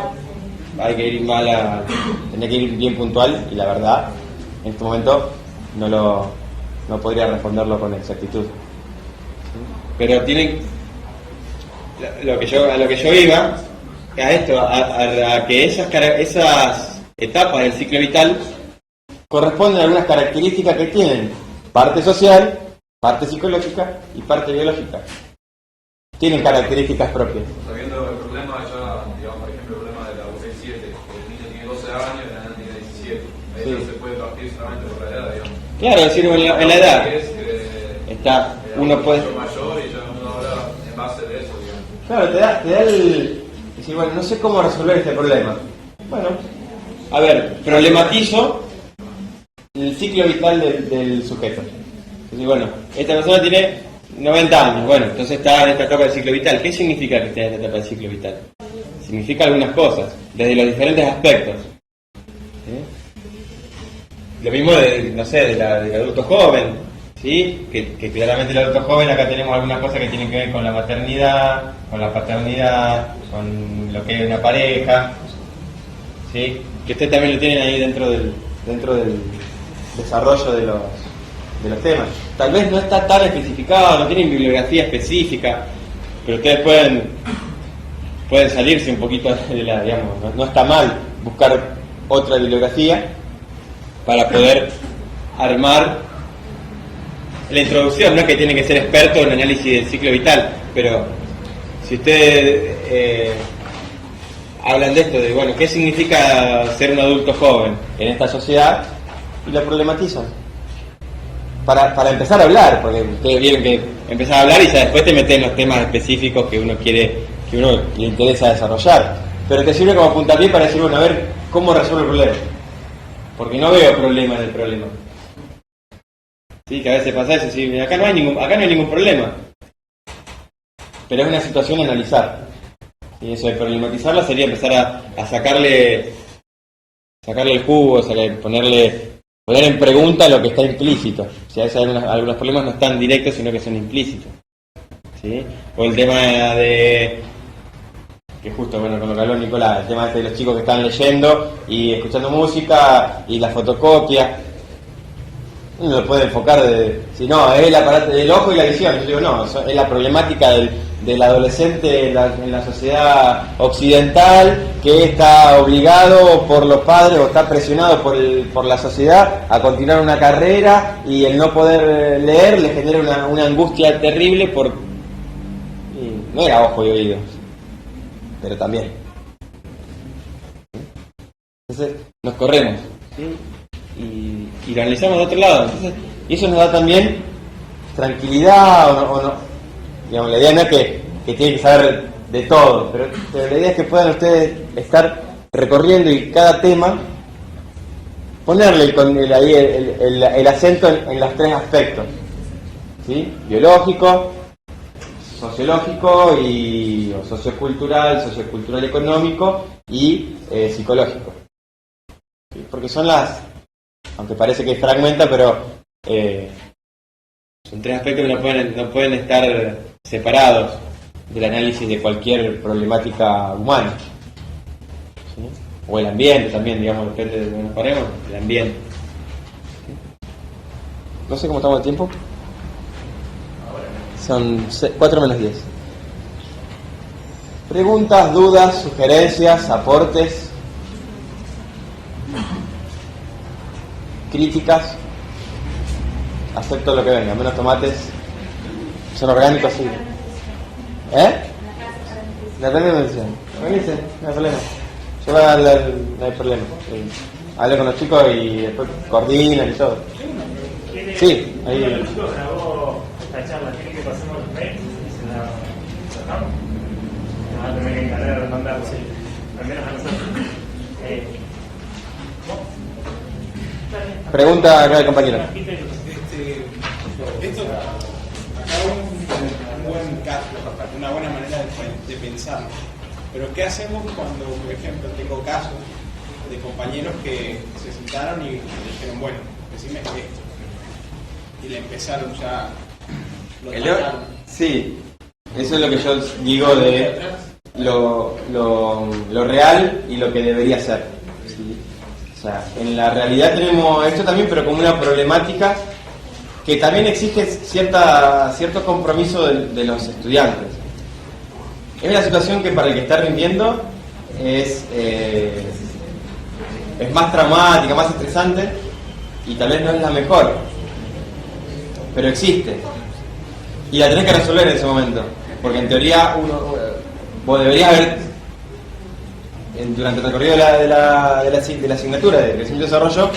S2: hay que ir tener que ir bien puntual y la verdad, en este momento no podría responderlo con exactitud. ¿Sí? Pero tienen, a lo que yo iba, a esto, a que esas etapas del ciclo vital corresponden a algunas características que tienen parte social, parte psicológica y parte biológica. Tienen características propias.
S8: Sabiendo el problema ya, digamos, por ejemplo, el problema de la UC7, que el niño tiene 12 años y la niña tiene 17. Ahí
S2: Sí.
S8: no se puede partir solamente por la edad, digamos.
S2: Claro, es decir, en la edad está, uno puede...
S8: mayor y ya uno habla en base de eso, digamos.
S2: Claro, te da el... decir, bueno, no sé cómo resolver este problema. Bueno, a ver, problematizo el ciclo vital del sujeto. Es decir, bueno, esta persona tiene 90 años, bueno, entonces está en esta etapa del ciclo vital. ¿Qué significa que esté en esta etapa del ciclo vital? Significa algunas cosas, desde los diferentes aspectos. ¿Sí? Lo mismo del adulto joven, ¿sí? Que claramente el adulto joven, acá tenemos algunas cosas que tienen que ver con la maternidad, con la paternidad, con lo que es una pareja, ¿sí? Que ustedes también lo tienen ahí dentro del desarrollo de los temas. Tal vez no está tan especificado, no tienen bibliografía específica, pero ustedes pueden salirse un poquito de la, digamos, no está mal buscar otra bibliografía para poder armar la introducción. No es que tienen que ser expertos en análisis del ciclo vital, pero si ustedes hablan de esto, de bueno, ¿qué significa ser un adulto joven en esta sociedad? Y lo problematizan. Para empezar a hablar, porque ustedes vieron que empezar a hablar y ya después te meten en los temas específicos que uno le interesa desarrollar. Pero te sirve como puntapié para decir, bueno, a ver, ¿cómo resuelvo el problema? Porque no veo problema en el problema. Sí, que a veces pasa eso, sí, acá no hay ningún problema. Pero es una situación a analizar. Y eso de problematizarla sería empezar a sacarle el jugo, poner en pregunta lo que está implícito. O sea, algunos problemas no están directos, sino que son implícitos. ¿Sí? O el tema que justo, bueno, con lo que habló Nicolás, el tema de los chicos que están leyendo y escuchando música y la fotocopia. Uno lo puede enfocar si no, es el aparato del ojo y la visión. Yo digo, no, es la problemática del adolescente en la sociedad occidental, que está obligado por los padres o está presionado por la sociedad a continuar una carrera, y el no poder leer le genera una angustia terrible no era ojo y oído, pero también. Entonces nos corremos, ¿sí? Y lo analizamos de otro lado. Entonces, y eso nos da también tranquilidad o no. Digamos, la idea no es que tienen que saber de todo, pero la idea es que puedan ustedes estar recorriendo y cada tema ponerle el acento en los tres aspectos, ¿sí? Biológico, sociológico o sociocultural económico y psicológico, ¿sí? Porque son aunque parece que fragmenta, pero son tres aspectos que no pueden estar separados del análisis de cualquier problemática humana, ¿sí? O el ambiente también, digamos, depende de donde nos paremos, el ambiente. ¿Sí? No sé cómo estamos de tiempo. Son 4 menos 10. Preguntas, dudas, sugerencias, aportes, críticas. Acepto lo que venga, menos tomates. Son orgánicos, sí. La tengo en mención. Venirse, no hay problema. Yo voy a hablar, no hay problema. Hablo con los chicos y después coordinan y todo. Sí, ahí.
S1: Los chicos grabó esta charla, ¿quieren que pasemos los mails y se la sacamos? No, van a tener que encargar de mandarlo, sí. Al menos a nosotros.
S2: Pregunta acá el compañero.
S9: Esto acá un buen caso, una buena manera de pensar. Pero ¿qué hacemos cuando, por ejemplo, tengo casos de compañeros que se sentaron y le dijeron, bueno, decime esto. Y le empezaron ya, lo tallaron.
S2: Sí, eso es lo que yo digo de lo real y lo que debería ser. ¿Sí? O sea, en la realidad tenemos esto también, pero como una problemática que también exige cierto compromiso de los estudiantes. Es una situación que para el que está rindiendo es más traumática, más estresante y tal vez no es la mejor, pero existe y la tenés que resolver en ese momento, porque en teoría vos deberías haber durante el recorrido de la asignatura de crecimiento y desarrollo.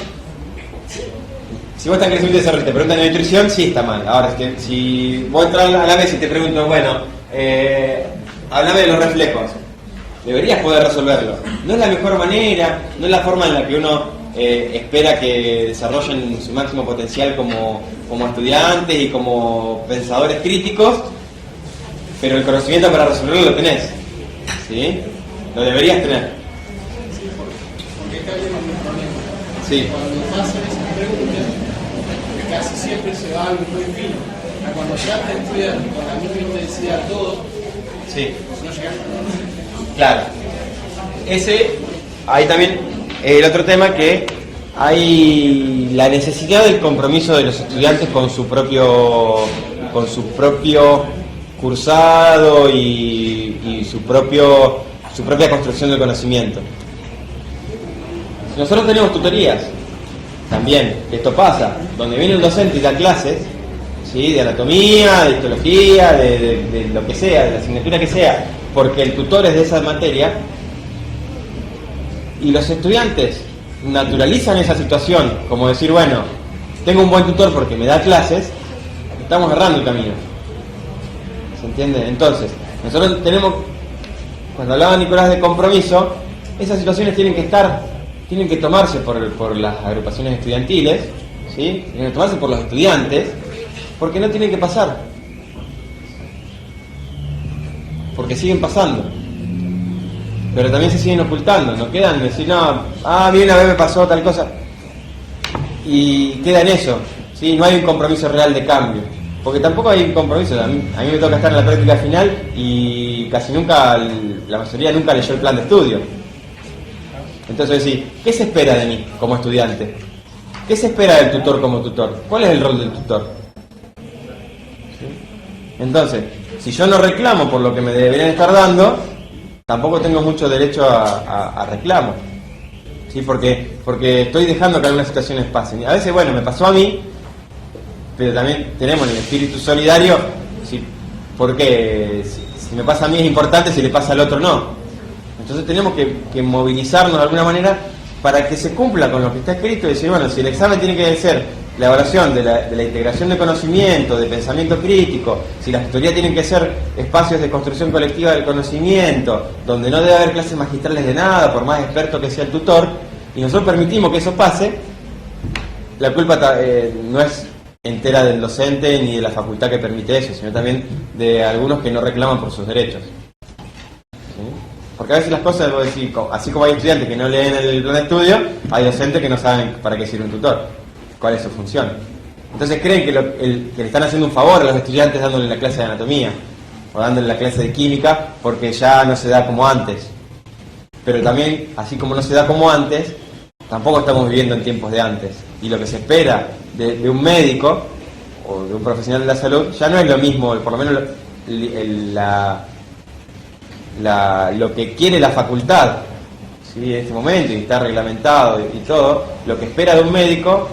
S2: Si vos estás en crecimiento y desarrollo y te preguntan de nutrición, sí está mal. Ahora, es que si vos entras a la mesa y te pregunto, bueno, háblame de los reflejos, deberías poder resolverlo. No es la mejor manera, no es la forma en la que uno espera que desarrollen su máximo potencial como estudiantes y como pensadores críticos, pero el conocimiento para resolverlo lo tenés, ¿sí? Lo deberías tener.
S9: Sí, porque acá viene un problema.
S2: Sí.
S9: Cuando pasan esas preguntas, casi siempre se va algo muy fino. Cuando ya te estudian con la misma intensidad todos,
S2: Sí.
S9: no llegas a
S2: Claro. Ahí también el otro tema que hay la necesidad del compromiso de los estudiantes con su propio cursado y su propia construcción del conocimiento. Nosotros tenemos tutorías también, esto pasa, donde viene un docente y da clases, ¿sí? De anatomía, de histología, de lo que sea, de la asignatura que sea, porque el tutor es de esa materia, y los estudiantes naturalizan esa situación, como decir, bueno, tengo un buen tutor porque me da clases, estamos errando el camino. ¿Se entiende? Entonces, nosotros tenemos, cuando hablaba Nicolás de compromiso, esas situaciones tienen que tomarse por las agrupaciones estudiantiles, ¿sí? Tienen que tomarse por los estudiantes, porque no tienen que pasar. Porque siguen pasando. Pero también se siguen ocultando, no quedan decir, no, bien, una vez me pasó tal cosa. Y queda en eso, ¿sí? No hay un compromiso real de cambio. Porque tampoco hay un compromiso. A mí me toca estar en la práctica final y casi nunca, la mayoría nunca leyó el plan de estudio. Entonces decir, ¿qué se espera de mí como estudiante? ¿Qué se espera del tutor como tutor? ¿Cuál es el rol del tutor? ¿Sí? Entonces, si yo no reclamo por lo que me deberían estar dando, tampoco tengo mucho derecho a reclamo. ¿Sí? Porque estoy dejando que algunas situaciones pasen. A veces, bueno, me pasó a mí, pero también tenemos el espíritu solidario, ¿sí? Porque si me pasa a mí es importante, si le pasa al otro no. Entonces tenemos que movilizarnos de alguna manera para que se cumpla con lo que está escrito y decir, bueno, si el examen tiene que ser la evaluación de la integración de conocimiento, de pensamiento crítico, si las tutorías tienen que ser espacios de construcción colectiva del conocimiento, donde no debe haber clases magistrales de nada, por más experto que sea el tutor, y nosotros permitimos que eso pase, la culpa no es entera del docente ni de la facultad que permite eso, sino también de algunos que no reclaman por sus derechos. ¿Sí? Porque a veces las cosas, vos decís, así como hay estudiantes que no leen el plan de estudio, hay docentes que no saben para qué sirve un tutor, cuál es su función. Entonces creen que le están haciendo un favor a los estudiantes dándole la clase de anatomía o dándole la clase de química porque ya no se da como antes. Pero también, así como no se da como antes, tampoco estamos viviendo en tiempos de antes. Y lo que se espera de un médico o de un profesional de la salud ya no es lo mismo, por lo menos lo que quiere la facultad, ¿sí? En este momento, y está reglamentado y todo, lo que espera de un médico,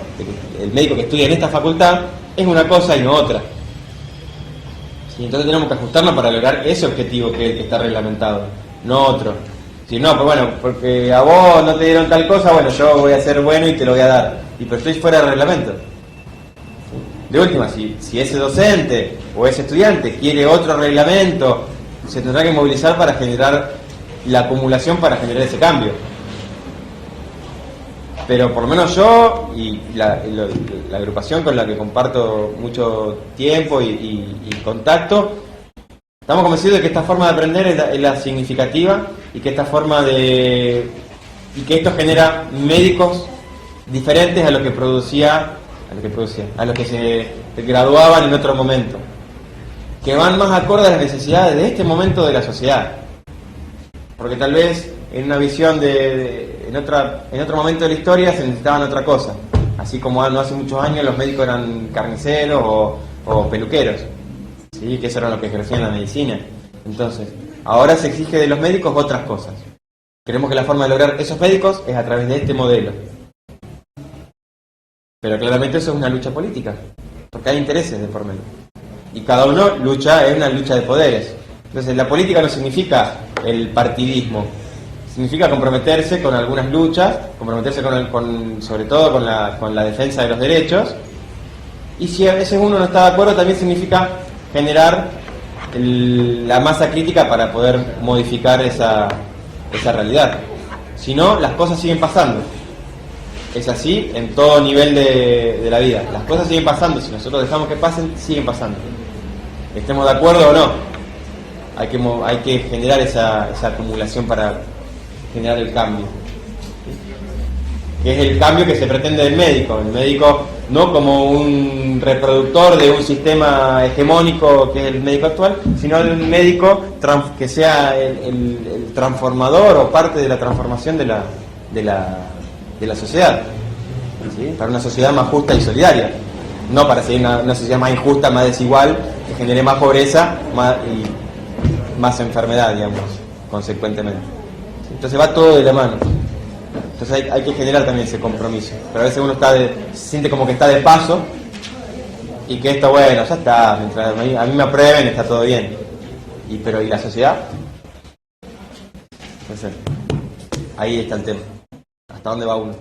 S2: el médico que estudia en esta facultad, es una cosa y no otra. ¿Sí? Entonces tenemos que ajustarnos para lograr ese objetivo que es el que está reglamentado, no otro. Si no, pues bueno, porque a vos no te dieron tal cosa, bueno, yo voy a ser bueno y te lo voy a dar. Y pero estoy fuera del reglamento. De última, si ese docente o ese estudiante quiere otro reglamento, se tendrá que movilizar para generar la acumulación para generar ese cambio. Pero por lo menos yo y la agrupación con la que comparto mucho tiempo y contacto, estamos convencidos de que esta forma de aprender es la significativa y que esta forma de y que esto genera médicos diferentes a lo que se graduaban en otro momento, que van más acorde a las necesidades de este momento de la sociedad, porque tal vez en una visión en otro momento de la historia se necesitaban otra cosa, así como no hace muchos años los médicos eran carniceros o peluqueros, ¿sí? Que eso era lo que ejercían la medicina. Entonces, ahora se exige de los médicos otras cosas. Creemos que la forma de lograr esos médicos es a través de este modelo. Pero claramente eso es una lucha política, porque hay intereses de por medio. Y cada uno lucha, es una lucha de poderes. Entonces la política no significa el partidismo, significa comprometerse con algunas luchas, comprometerse sobre todo con la defensa de los derechos. Y si a veces uno no está de acuerdo, también significa generar la masa crítica para poder modificar esa realidad. Si no, las cosas siguen pasando. Es así en todo nivel de la vida. Las cosas siguen pasando. Si nosotros dejamos que pasen, siguen pasando. Estemos de acuerdo o no. Hay que generar esa acumulación para generar el cambio. Que es el cambio que se pretende del médico. El médico no como un reproductor de un sistema hegemónico que es el médico actual, sino de un médico que sea el transformador o parte de la transformación de la sociedad, ¿sí? Para una sociedad más justa y solidaria, no para seguir una sociedad más injusta, más desigual, que genere más pobreza y más enfermedad, digamos, consecuentemente. Entonces va todo de la mano. Entonces hay que generar también ese compromiso. Pero a veces uno se siente como que está de paso y que esto, bueno, ya está, mientras a mí me aprueben está todo bien. Pero ¿y la sociedad? Entonces, ahí está el tema. ¿Hasta dónde va uno?